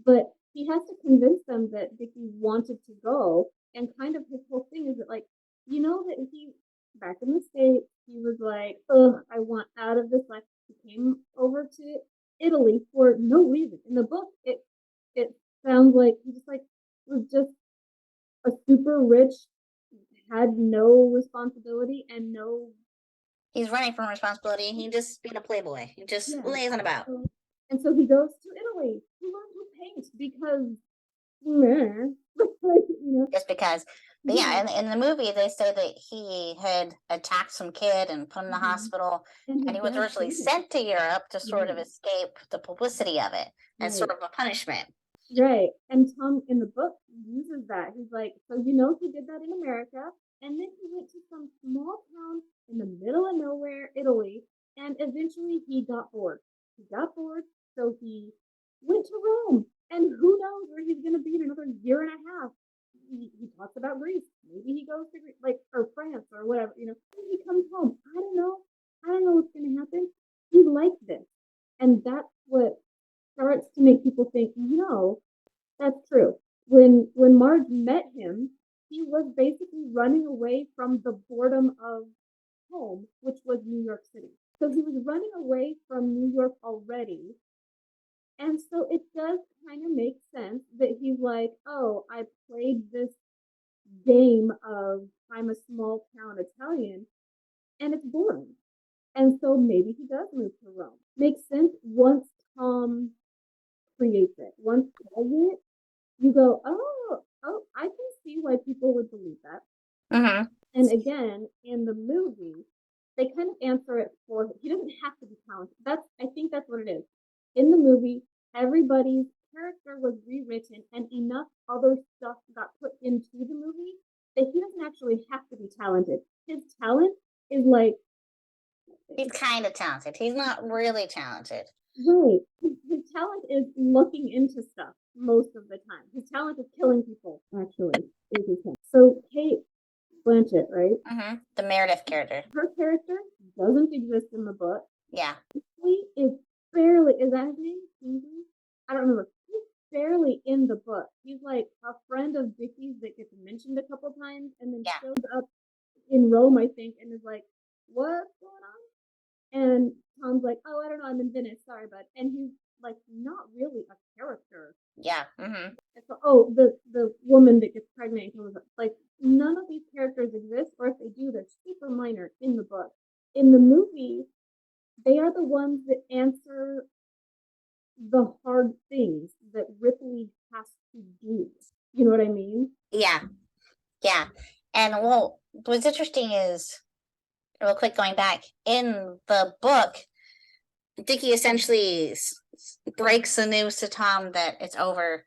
but he has to convince them that Dickie wanted to go. And kind of his whole thing is that, like, that he back in the States, he was like, oh, I want out of this life. He came over to Italy for no reason. In the book, it sounds like he just like was just a super rich, had no responsibility and no. He's running from responsibility. He just being a playboy. He just lays on about. And so he goes to Italy to learn to paint because, just because. But yeah, in the movie, they say that he had attacked some kid and put him in the hospital, and he was originally sent to Europe to sort of escape the publicity of it as sort of a punishment. Right. And Tom in the book uses that. He's like, so he did that in America, and then he went to some small town in the middle of nowhere, Italy, and eventually he got bored. So he went to Rome, and who knows where he's going to be in another year and a half. he talks about Greece. Maybe he goes to Greece, like, or France or whatever. When he comes home, I don't know. I don't know what's going to happen. He liked this, and that's what starts to make people think, no, that's true. When Marge met him, he was basically running away from the boredom of home, which was New York City. So he was running away from New York already. And so it does kind of make sense that he's like, oh, I played this game of I'm a small town Italian and it's boring. And so maybe he does move to Rome. Makes sense once Tom creates it. Once does it, you go, oh, I can see why people would believe that. Mm-hmm. And again, in the movie, they kind of answer it for him. He doesn't have to be talented. I think that's what it is. In the movie, everybody's character was rewritten and enough other stuff got put into the movie that he doesn't actually have to be talented. His talent is like, He's kind of talented. He's not really talented. right. His talent is looking into stuff most of the time. His talent is killing people, actually, is his talent. So Kate Blanchett, right? Mm-hmm. The Meredith character. Her character doesn't exist in the book. Yeah. He is barely, is that his name? Kingsley? I don't remember. He's barely in the book. He's like a friend of Dickie's that gets mentioned a couple times and then shows up in Rome, I think, and is like, what's going on? And Tom's like, oh, I don't know, I'm in Venice, sorry, bud. And he's like, not really a character. Yeah. Mm-hmm. And so, oh, the woman that gets pregnant, like, none of these characters exist, or if they do, they're super minor in the book. In the movie, they are the ones that answer the hard things that Ripley has to do. You know what I mean? Yeah. Yeah. And well, what's interesting is, real quick, going back in the book, Dickie essentially breaks the news to Tom that it's over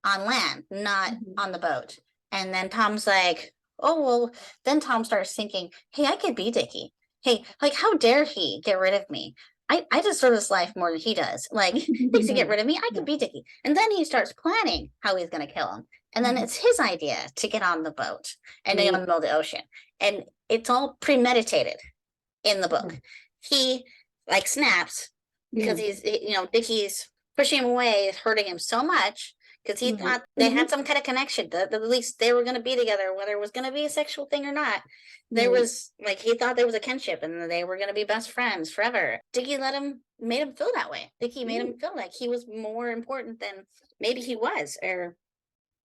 on land, not on the boat. And then Tom's like, oh, well, then Tom starts thinking, hey, I could be Dickie. Hey, like, how dare he get rid of me? I deserve this life more than he does. Like, he thinks to get rid of me, I could be Dickie. And then he starts planning how he's going to kill him. And then it's his idea to get on the boat and go in the middle of the ocean. And it's all premeditated in the book. He, like, snaps because he's, Dickie's pushing him away, hurting him so much because he thought they had some kind of connection. That at least they were going to be together, whether it was going to be a sexual thing or not. There was, like, he thought there was a kinship and they were going to be best friends forever. Dickie made him feel that way. Dickie made him feel like he was more important than maybe he was, or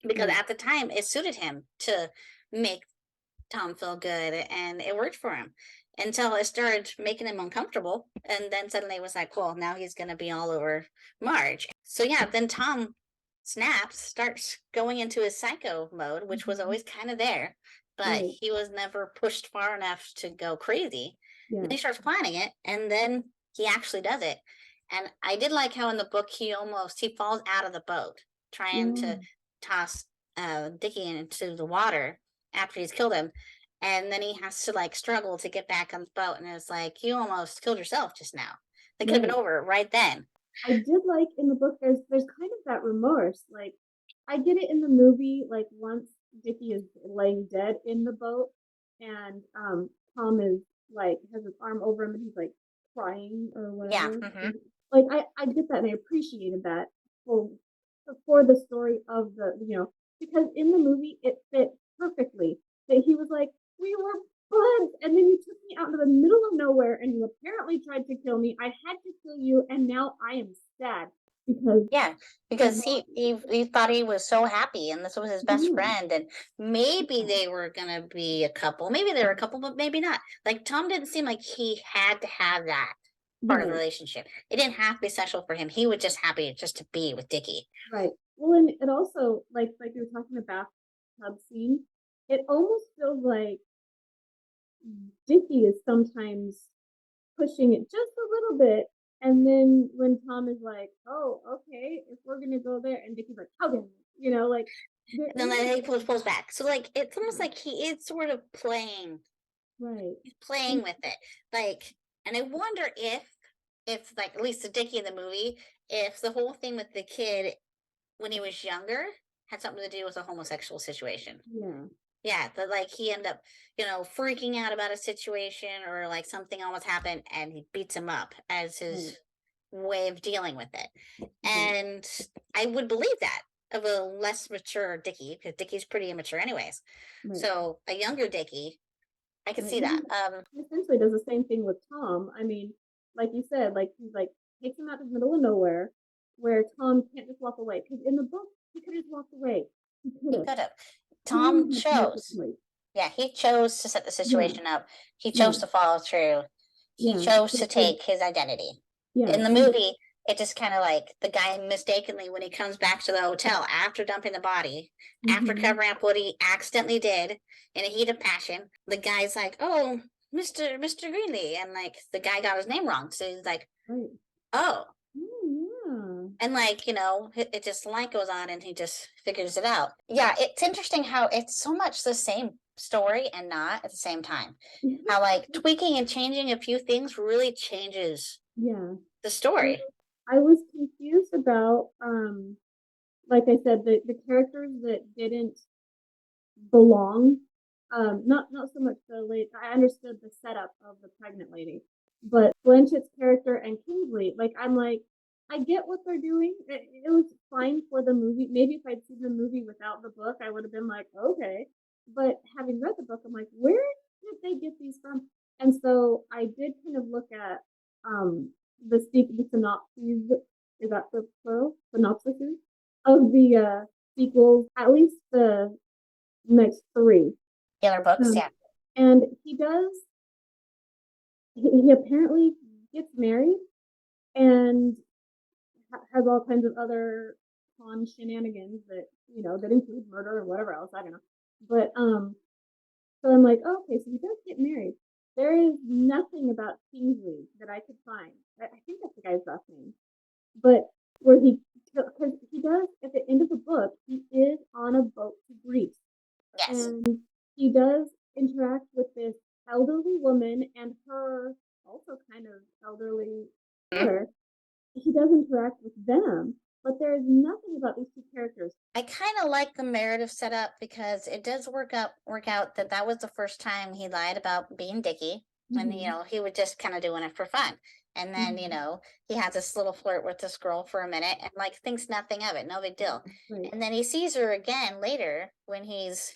because at the time it suited him to make Tom feel good and it worked for him until it started making him uncomfortable. And then suddenly it was like, well, now he's going to be all over Marge. So yeah, then Tom snaps, starts going into his psycho mode, which was always kind of there, but he was never pushed far enough to go crazy. Then he starts planning it, and then he actually does it. And I did like how in the book he falls out of the boat trying to toss Dickie into the water after he's killed him, and then he has to, like, struggle to get back on the boat, and it's like, you almost killed yourself just now. That could have been over right then. I did like in the book, there's kind of that remorse. Like, I get it in the movie, like, once Dickie is laying dead in the boat and Tom is like has his arm over him and he's like crying or whatever. Like, I get that and I appreciated that for the story of the, because in the movie it fit perfectly that he was like, we were buds, and then you took me out into the middle of nowhere and you apparently tried to kill me. I had to kill you, and now I am sad because he thought he was so happy and this was his best friend, and maybe they were gonna be a couple, maybe they were a couple, but maybe not. Like, Tom didn't seem like he had to have that part of the relationship. It didn't have to be sexual for him. He was just happy just to be with Dickie. Right. Well, and it also, like you were talking about bathtub scene, it almost feels like Dickie is sometimes pushing it just a little bit. And then when Tom is like, oh, okay, if we're going to go there, and Dickie's like, how dare you? Like, and then he pulls back. So, like, it's almost like he is sort of playing. Right. He's playing with it. Like, and I wonder if like, at least the Dickie in the movie, if the whole thing with the kid when he was younger had something to do with a homosexual situation. Yeah. Yeah, that like he ended up, freaking out about a situation or like something almost happened and he beats him up as his way of dealing with it. And I would believe that of a less mature Dickie, because Dickie's pretty immature anyways. Right. So a younger Dickie, I could see He that. essentially does the same thing with Tom. I mean, like you said, like he's like takes him out to the middle of nowhere where Tom can't just walk away. Because in the book, he could have just walked away. He could He have. could have. Tom Tom had to make the chose. choice. Yeah, he chose to set the Yeah. situation up. He chose Yeah. to follow through. He Yeah. chose to Because take his identity. yeah. In the movie, it just kind of like the guy mistakenly, when he comes back to the hotel after dumping the body, after covering up what he accidentally did in a heat of passion, the guy's like, "Oh, Mr. Greenlee," and like the guy got his name wrong, so he's like, Right. "Oh," Oh, and like it just light goes on, and he just figures it out. Yeah, it's interesting how it's so much the same story and not at the same time. yeah. How like tweaking and changing a few things really changes Yeah. the story. I was confused about like I said, the characters that didn't belong. Not so much the late. I understood the setup of the pregnant lady, but Blanchett's character and Kingsley, like I'm like, I get what they're doing. It was fine for the movie. Maybe if I'd seen the movie without the book, I would have been like, okay. But having read the book, I'm like, where did they get these from? And so I did kind of look at the synopses. Is that the plural? Synopsises of the sequels, at least the next three. The other books, Um, yeah. and he apparently gets married and has all kinds of other con shenanigans that, that include murder or whatever else. I don't know. But, so I'm like, oh, okay, so he does get married. There is nothing about Kingsley that I could find. I think that's the guy's last name. But where because he does, at the end of the book, he is on a boat to Greece. Yes. And he does interact with this elderly woman and her also kind of elderly daughter. He does interact with them, but there is nothing about these two characters. I kind of like the narrative setup because it does work out that was the first time he lied about being Dickie, and he was just kind of doing it for fun. And then he has this little flirt with this girl for a minute and like thinks nothing of it, no big deal. Right. And then he sees her again later when he's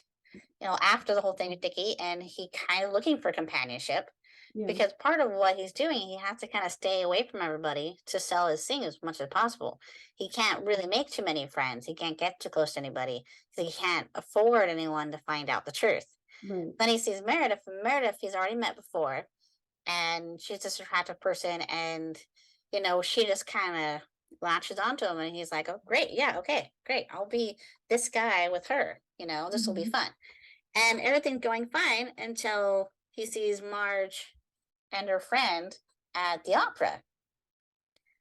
after the whole thing with Dickie, and he kind of looking for companionship. Yeah. Because part of what he's doing, he has to kind of stay away from everybody to sell his thing as much as possible. He can't really make too many friends. He can't get too close to anybody. He can't afford anyone to find out the truth. Right. Then he sees Meredith, and Meredith he's already met before, and she's this attractive person, and she just kind of latches onto him, and he's like, "Oh, great, yeah, okay, great. I'll be this guy with her. This will be fun." And everything's going fine until he sees Marge and her friend at the opera.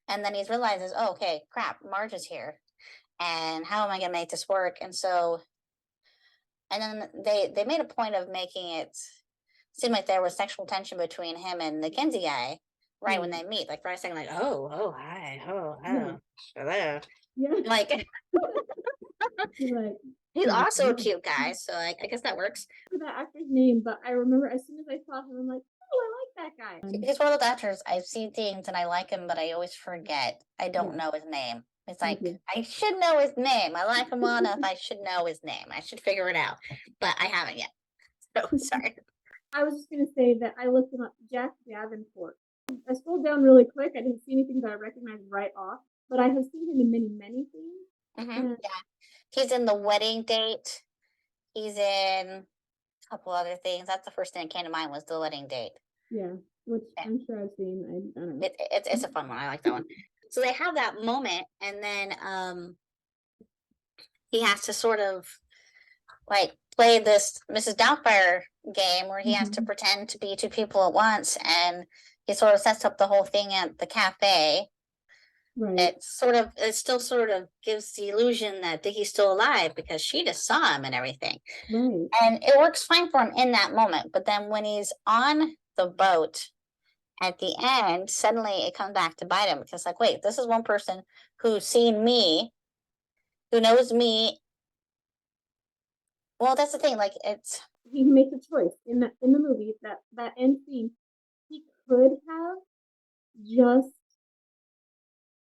And then he realizes, oh, okay, crap, Marge is here. And how am I going to make this work? And so, and then they made a point of making it seem like there was sexual tension between him and the Kinsey guy right when they meet. Like, for a second, like, oh, hi, hello. Yeah. Like, like, he's also a cute guy. So, like, I guess that works. For that actor's name, but I remember as soon as I saw him, I'm like, oh, I like that guy. He's one of those actors. I've seen things and I like him, but I always forget. I don't know his name. It's like, I should know his name. I like him well enough. I should know his name. I should figure it out, but I haven't yet. So sorry. I was just going to say that I looked him up, Jack Davenport. I scrolled down really quick. I didn't see anything that I recognized right off, but I have seen him in many, many things. Yeah. He's in The Wedding Date. He's in a couple other things. That's the first thing that came to mind was The Wedding Date. Yeah, which I'm sure I've seen. I don't know. It's a fun one. I like that one. So they have that moment, and then he has to sort of like play this Mrs. Doubtfire game where he has to pretend to be two people at once, and he sort of sets up the whole thing at the cafe. Right. It still sort of gives the illusion that Dickie's still alive because she just saw him and everything. Right. And it works fine for him in that moment. But then when he's on the boat at the end, suddenly it comes back to bite him because like, wait, this is one person who's seen me, who knows me Well, that's the thing. Like, it's He makes a choice in the movie, that end scene. He could have just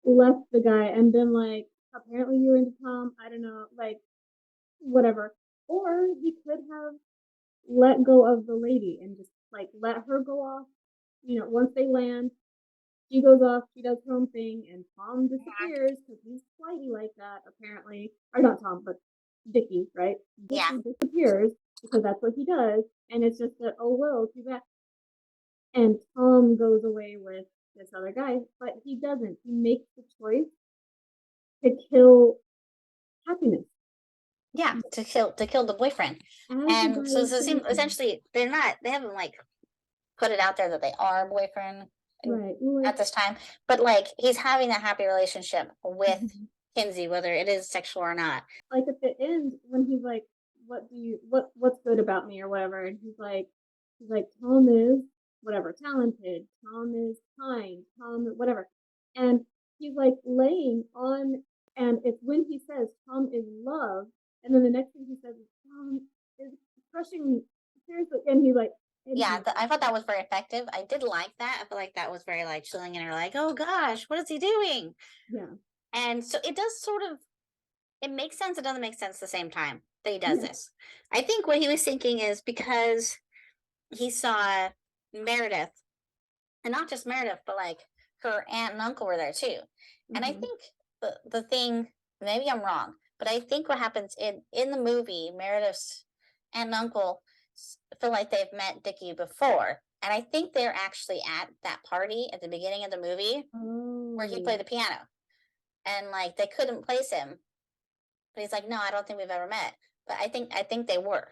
left the guy and been like, apparently you're into Tom, I don't know, like whatever. Or he could have let go of the lady and just like let her go off. Once they land, she goes off, she does her own thing, and Tom disappears because he's slightly like that, apparently. Or not Tom, but Dickie, right? yeah, Dickie disappears because that's what he does, and it's just that, oh well, too bad. And Tom goes away with this other guy, but he doesn't. He makes the choice to kill happiness yeah, to kill the boyfriend. as the And guy so, is killing him. essentially they haven't like put it out there that they are boyfriend Right. Well, at this time, but like he's having a happy relationship with Mhm. Kinsey, whether it is sexual or not. Like at the end when he's like, what's good about me or whatever, and he's like, Tom is whatever, talented, Tom is kind, Tom whatever. And he's like laying on, and it's when he says Tom is love, and then the next thing he says is Tom is crushing me. Seriously. And he's like, and Yeah, he's I thought that was very effective. I did like that. I feel like that was very like chilling, and you're like, oh gosh, what is he doing? yeah. And so it does sort of, it makes sense. It doesn't make sense at the same time that he does Yeah. this. I think what he was thinking is because he saw Meredith, and not just Meredith, but like her aunt and uncle were there too. And I Mhm. think the thing, maybe I'm wrong, but I think what happens in the movie, Meredith's aunt and uncle feel like they've met Dickie before, and I think they're actually at that party at the beginning of the movie where he Oh. played the piano, and like they couldn't place him, but he's like, no, I don't think we've ever met, but I think they were.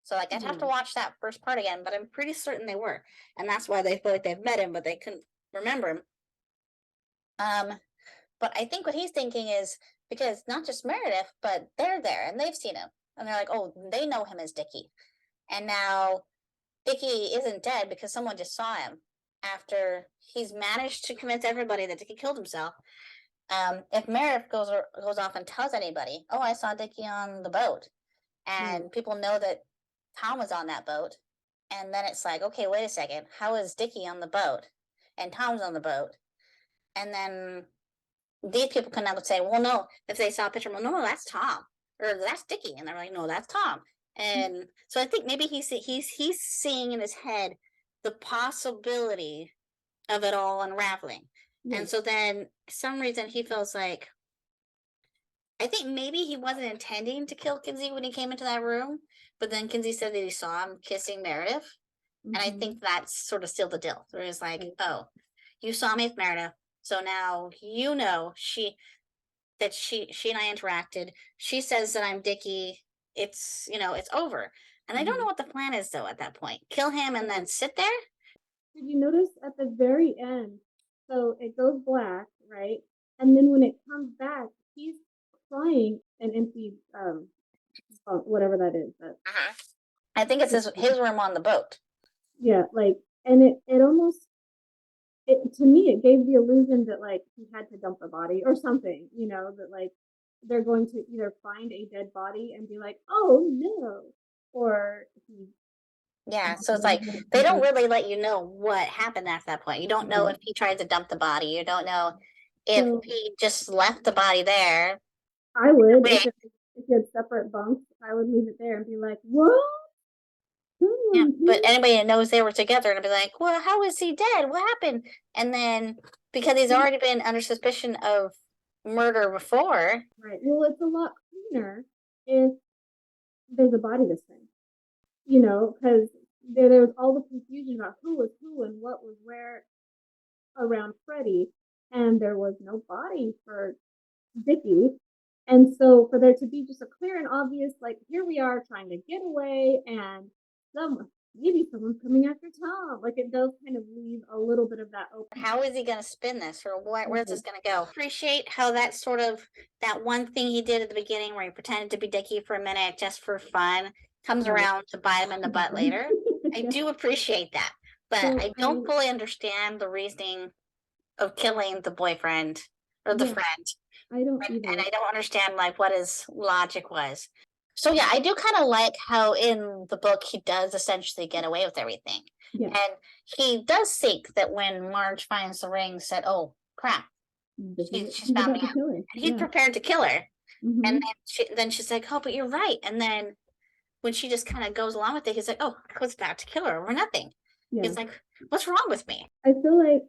So like I'd have to Yeah. watch that first part again, but I'm pretty certain they were, and that's why they feel like they've met him, but they couldn't remember him. Um, but I think what he's thinking is because not just Meredith, but they're there and they've seen him, and they're like, oh, they know him as Dickie, and now Dickie isn't dead because someone just saw him after he's managed to convince everybody that Dickie killed himself. If Meredith goes off and tells anybody, oh, I saw Dickie on the boat, Right. and people know that Tom was on that boat, and then it's like, okay, wait a second, how is Dickie on the boat, and Tom's on the boat, and then these people come out and say, well, no, if they saw a picture, well, no, that's Tom, or that's Dickie, and they're like, no, that's Tom, and so I think maybe he's seeing in his head the possibility of it all unraveling, and Right. so then some reason he feels like I think maybe he wasn't intending to kill Kinsey when he came into that room, but then Kinsey said that he saw him kissing Meredith. And I Mhm. think that's sort of sealed the deal. Where it's like, Right. oh, you saw me with Meredith. So now you know she and I interacted. She says that I'm Dickie. It's over. And I don't know Mhm. what the plan is though at that point. Kill him and then Right. sit there? Did you notice at the very end? So it goes black, right? And then when it comes back, he's crying an empty whatever that is. That Uh-huh. I think it's his room on the boat. yeah, like, and it almost, it to me it gave the illusion that like he had to dump the body or something, that like they're going to either find a dead body and be like, oh no, or he Yeah, so it's abandoned like her or they don't something. really let you know what happened after that point. You don't know Right. if he tried to dump the body. You don't know if So he just left the body there. I would, Wait, if you had separate bunks, I would leave it there and be like, what? yeah, Someone but here? anybody that knows they were together and be like, well, how is he dead? What happened? And then because he's already been under suspicion of murder before, Right. Well, it's a lot cleaner if there's a body this time, because there was all the confusion about who was who and what was where around Freddie, and there was no body for Vicky. And so for there to be just a clear and obvious, like, here we are trying to get away, and maybe someone's coming after Tom. Like, it does kind of leave a little bit of that open. how is he going to spin this, or where's Right. this going to go? Appreciate how that sort of that one thing he did at the beginning where he pretended to be Dickie for a minute just for fun comes Right. around to bite him in the butt later. I Yeah. do appreciate that, but So I don't fully understand the reasoning of killing the boyfriend or the yeah, friend, I don't and either. I don't understand like what his logic was. So yeah, I do kind of like how in the book he does essentially get away with everything. Yeah. And he does think that when Marge finds the ring, said, "Oh crap, she's He's found about me to out." kill her. And he's Yeah. prepared to kill her. And Mhm. then she's like, "Oh, but you're right." And then when she just kind of goes along with it, he's like, "Oh, I was about to kill her over nothing." Yeah. He's like, "What's wrong with me?" I feel like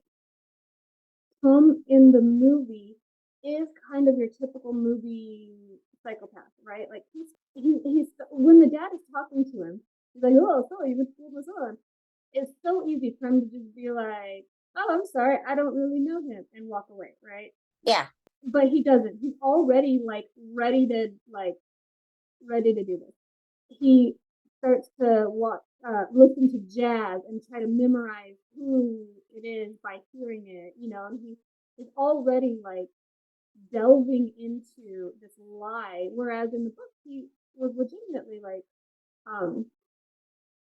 Tom in the movie is kind of your typical movie psychopath, right? Like he's when the dad is talking to him, he's like, "Oh, so you went to school with my son." It's so easy for him to just be like, "Oh, I'm sorry, I don't really know him," and walk away, right? Yeah. But he doesn't. He's already like ready to do this. He starts to listen to jazz and try to memorize who it is by hearing it, and he is already like delving into this lie. Whereas in the book, he was legitimately like, um,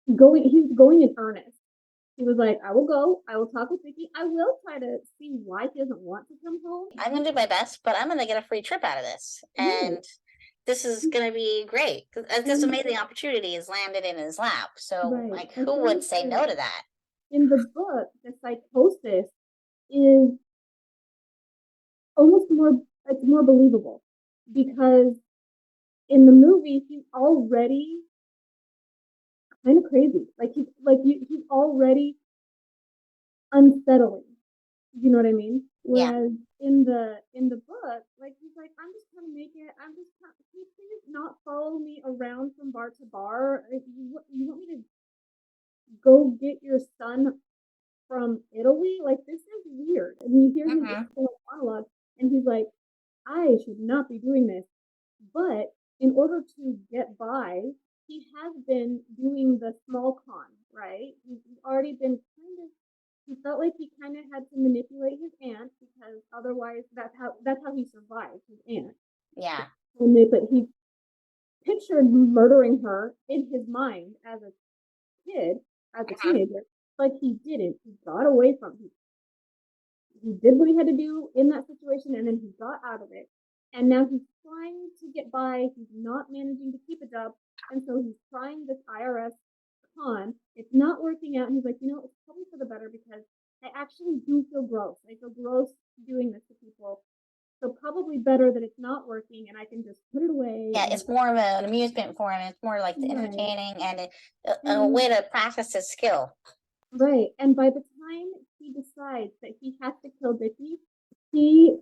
he was going in earnest. He was like, I will talk with Vicky, I will try to see why he doesn't want to come home. I'm gonna do my best, but I'm gonna get a free trip out of this. Right. And this is gonna be great. This And amazing opportunity is landed in his lap. So right. like I who feel would like say no to that? in the book, the psychosis is almost more it's more believable because in the movie he's already kind of crazy. Like he's already unsettling. You know what I mean? Yeah. Whereas in the book, like he's like, I'm just trying to make it. I'm just trying. Can you please not follow me around from bar to bar? Like, you want me to go get your son from Italy? Like this is weird. And you hear his Hmm. monologue, and he's like, I should not be doing this. But in order to get by, he has been doing the small con, right? He's already been kind of. He felt like he kind of had to manipulate his aunt because otherwise that's how he survived his aunt. Yeah. But he pictured murdering her in his mind as a kid, as a Mhm. teenager, but he didn't. He got away from it. He did what he had to do in that situation and then he got out of it. And now he's trying to get by. He's not managing to keep it up. And so he's trying this IRS con. It's not working out. And he's like, it's probably for the better because I actually do feel gross. I feel gross doing this to people. So probably better that it's not working and I can just put it away Yeah, and it's more of an amusement for him. It's more like the right. entertaining and a And way to practice his skill. right. And by the time he decides that he has to kill Dickie, he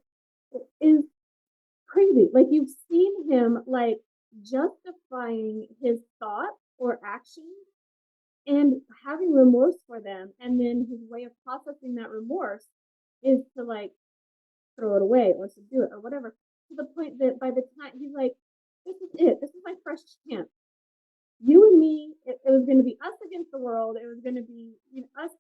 is crazy. Like you've seen him like justifying his thoughts or actions and having remorse for them. And then his way of processing that remorse is to like throw it away or subdue it or whatever. To the point that by the time he's like, this is it. This is my fresh chance. You and me, it was going to be us against the world. It was going to be us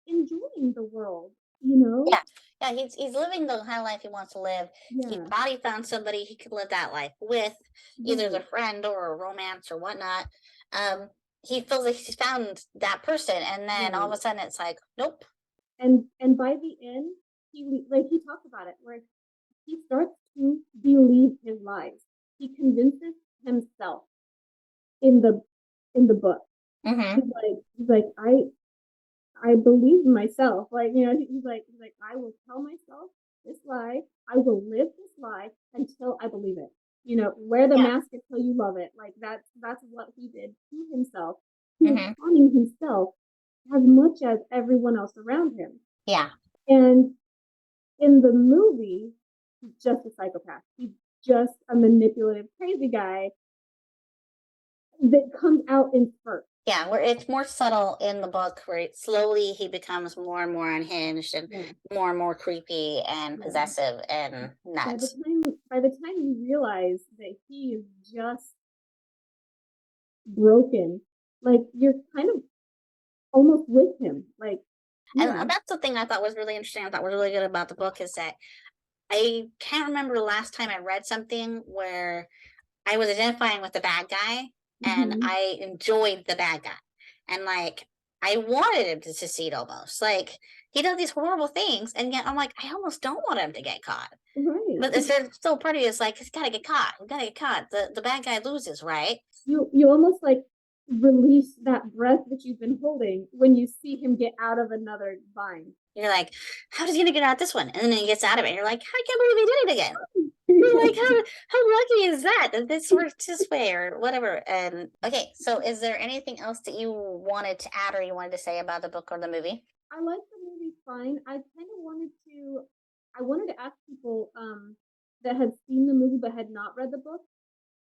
enjoying the world. Yeah. Yeah, he's living the kind of life he wants to live. He Yeah, thought he found somebody he could live that life with, either as a right. friend or a romance or whatnot. Um, he feels like he's found that person, and then all of Right. a sudden it's like, nope. And by the end, he talks about it where he starts to believe his lies. He convinces himself in the book. Mm-hmm. He's like I believe in myself. Like, he's like, I will tell myself this lie. I will live this lie until I believe it. Wear the Yeah. mask until you love it. Like that's what he did to himself. He was Mm-hmm. haunting himself as much as everyone else around him. Yeah. And in the movie, he's just a psychopath. He's just a manipulative, crazy guy that comes out in spurts. Yeah, where it's more subtle in the book, where slowly he becomes more and more unhinged and more creepy and Yeah. possessive and By the nuts. time by the time you realize that he is just broken, like you're kind of almost with him. Like, And yeah. that's the thing I thought was really interesting. I thought was really good about the book is that I can't remember the last time I read something where I was identifying with the bad guy and Mm-hmm. I enjoyed the bad guy. And like I wanted him to succeed almost. Like he does these horrible things, and yet I'm like, I almost don't want him to get caught. Right. But there's still part of you is like, it's gotta get caught. We gotta get caught. The bad guy loses, right? You almost like release that breath that you've been holding when you see him get out of another vine. You're like, how does he gonna get out this one? And then he gets out of it. You're like, I can't believe he did it again. You're like, how lucky is that this works this way or whatever? And okay, so is there anything else that you wanted to add or you wanted to say about the book or the movie? I like the movie fine. I wanted to ask people that had seen the movie but had not read the book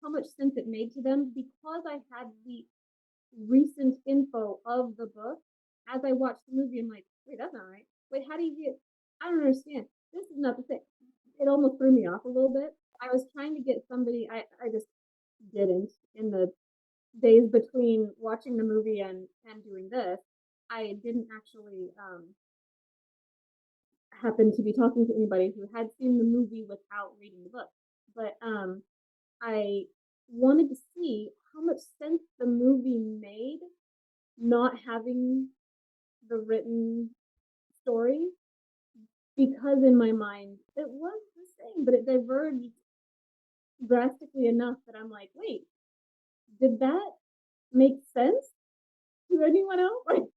how much sense it made to them because I had the recent info of the book. As I watched the movie, I'm like, wait, that's not right. Wait, how do you get? I don't understand. This is not the same. It almost threw me off a little bit. I was trying to get somebody. I just didn't in the days between watching the movie and doing this. I didn't actually happen to be talking to anybody who had seen the movie without reading the book. But I wanted to see how much sense the movie made not having the written story because in my mind it was the same, but it diverged drastically enough that I'm like, wait, did that make sense to anyone else?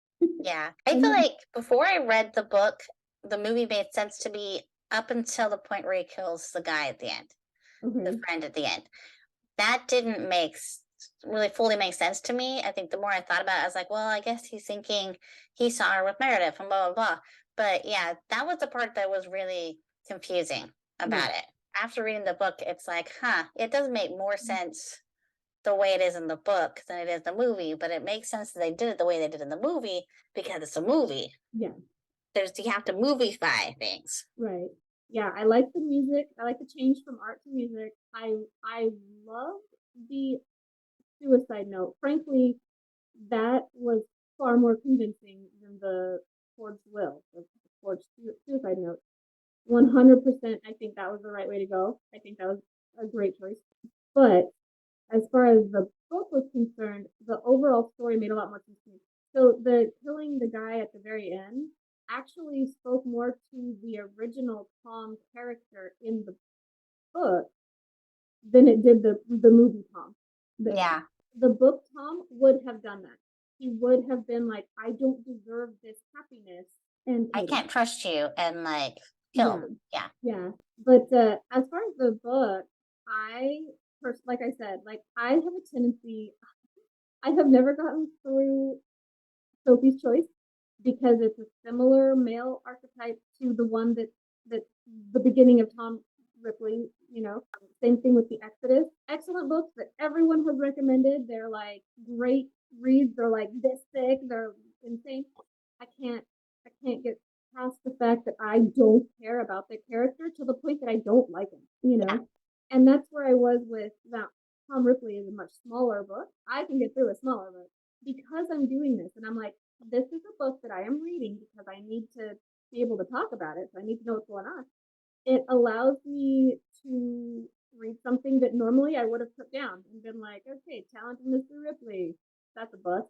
Yeah. I feel like before I read the book, the movie made sense to me up until the point where he kills the guy at the end, the friend at the end. That didn't really fully make sense to me. I think the more I thought about it, I was like, well, I guess he's thinking he saw her with Meredith and blah, blah, blah. But yeah, that was the part that was really confusing about it. After reading the book, it's like, it does make more sense the way it is in the book than it is the movie, but it makes sense that they did it the way they did in the movie because it's a movie. Yeah. You have to moviefy things. Right. Yeah, I like the music. I like the change from art to music. I love the suicide note. Frankly, that was far more convincing than the forged will, the forged suicide note. 100%, I think that was the right way to go. I think that was a great choice. But as far as the book was concerned, the overall story made a lot more sense to me. So the killing the guy at the very end actually spoke more to the original Tom character in the book than it did the movie Tom. The book Tom would have done that. He would have been like, I don't deserve this happiness, and I can't trust you, and like kill him. Yeah. But as far as the book, like I said, like I have a tendency. I have never gotten through Sophie's Choice because it's a similar male archetype to the one that the beginning of Tom Ripley, same thing with the Exodus. Excellent books that everyone has recommended. They're like great reads. They're like this thick. They're insane. I can't get past the fact that I don't care about the character to the point that I don't like him, And that's where I was with that. Tom Ripley is a much smaller book. I can get through a smaller book because I'm doing this and I'm like, this is a book that I am reading because I need to be able to talk about it. So I need to know what's going on. It allows me to read something that normally I would have put down and been like, okay, talented Mr. Ripley, that's a bust.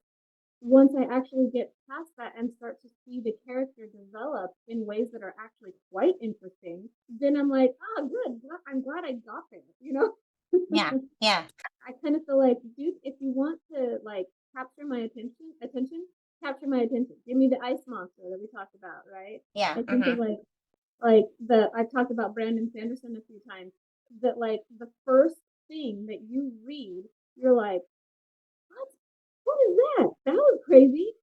Once I actually get past that and start to see the character develop in ways that are actually quite interesting, then I'm like, oh, good. I'm glad I got there, Yeah. I kind of feel like, dude, if you want to like capture my attention, capture my attention. Give me the ice monster that we talked about, right? Yeah. I think of I've talked about Brandon Sanderson a few times. That like the first thing that you read, you're like, what is that? That was crazy.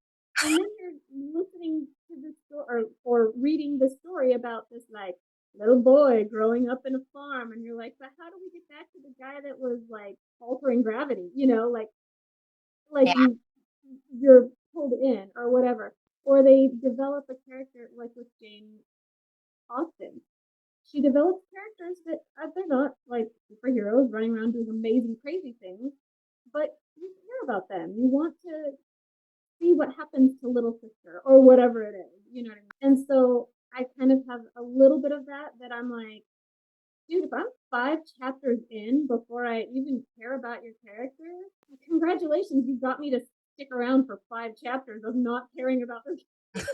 And then you're listening to the story or reading the story about this like little boy growing up in a farm, and you're like, but how do we get back to the guy that was like altering gravity? You're pulled in or whatever. Or they develop a character like with Jane Austen. She develops characters that they're not like superheroes running around doing amazing, crazy things, but you care about them. You want to see what happens to little sister or whatever it is, you know what I mean? And so I kind of have a little bit of that I'm like, dude, if I'm 5 chapters in before I even care about your character, congratulations, you got me to stick around for 5 chapters of not caring about this.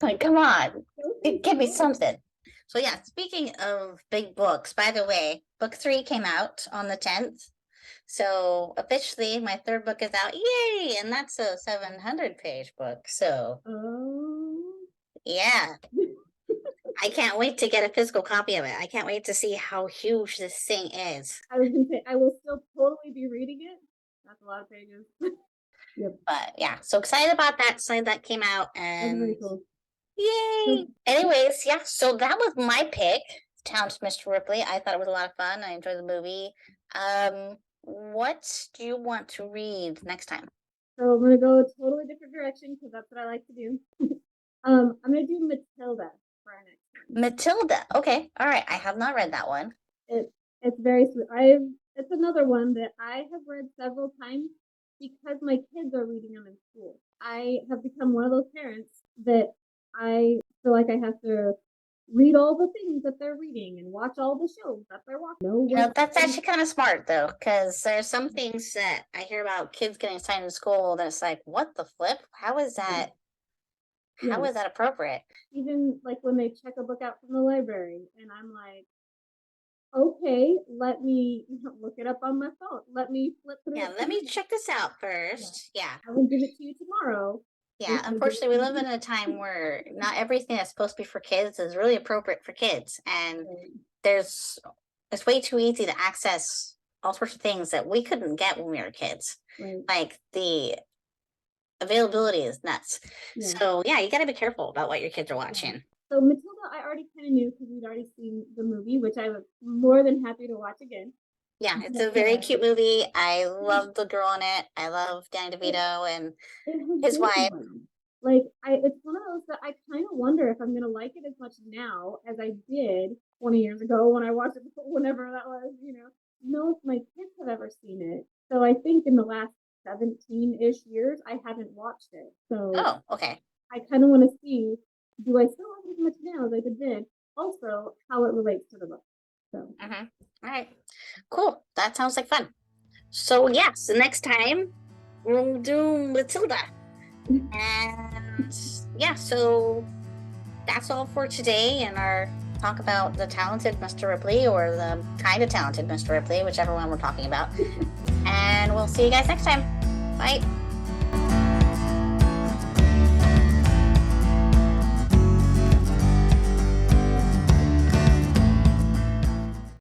Like, come on, give me something. So yeah, speaking of big books, by the way, book 3 came out on the 10th. So officially my third book is out. Yay! And that's a 700-page book. So Oh. yeah, I can't wait to get a physical copy of it. I can't wait to see how huge this thing is. I was gonna say I will still totally be reading it. That's a lot of pages. Yep, But yeah, so excited about that slide that came out that's very and cool. yay! Anyways, yeah, so that was my pick, Talented Mr. Ripley. I thought it was a lot of fun. I enjoyed the movie. What do you want to read next time? So I'm gonna go a totally different direction because that's what I like to do. I'm gonna do Matilda for our next one. Matilda. Okay, all right. I have not read that one. It's very sweet. It's another one that I have read several times because my kids are reading them in school. I have become one of those parents that I feel like I have to read all the things that they're reading and watch all the shows that they're watching. No, You know, that's actually kind of smart though, because there's some things that I hear about kids getting assigned in school that it's like, what the flip? How is that? How Yes. is that appropriate? Even like when they check a book out from the library, and I'm like, okay, let me look it up on my phone. Let me flip through Yeah, it. let me check this out first. Yeah. I will give it to you tomorrow. Yeah, unfortunately, we live in a time where not everything that's supposed to be for kids is really appropriate for kids, and it's way too easy to access all sorts of things that we couldn't get when we were kids. Right. Like the availability is nuts. Yeah. So yeah, you got to be careful about what your kids are watching. So Matilda, I already kind of knew because we'd already seen the movie, which I was more than happy to watch again. Yeah, it's a very cute movie. I love the girl in it. I love Danny DeVito and his wife. Like it's one of those that I kind of wonder if I'm gonna like it as much now as I did 20 years ago when I watched it, whenever that was. Know if my kids have ever seen it. So I think in the last 17-ish years, I haven't watched it. So Oh, okay. I kind of want to see, do I still like it as much now as I did then? Also, how it relates to the book. So. All right, cool. That sounds like fun. So yes, the next time we'll do Matilda. And yeah, so that's all for today in our talk about the talented Mr. Ripley, or the kind of talented Mr. Ripley, whichever one we're talking about. And we'll see you guys next time. Bye.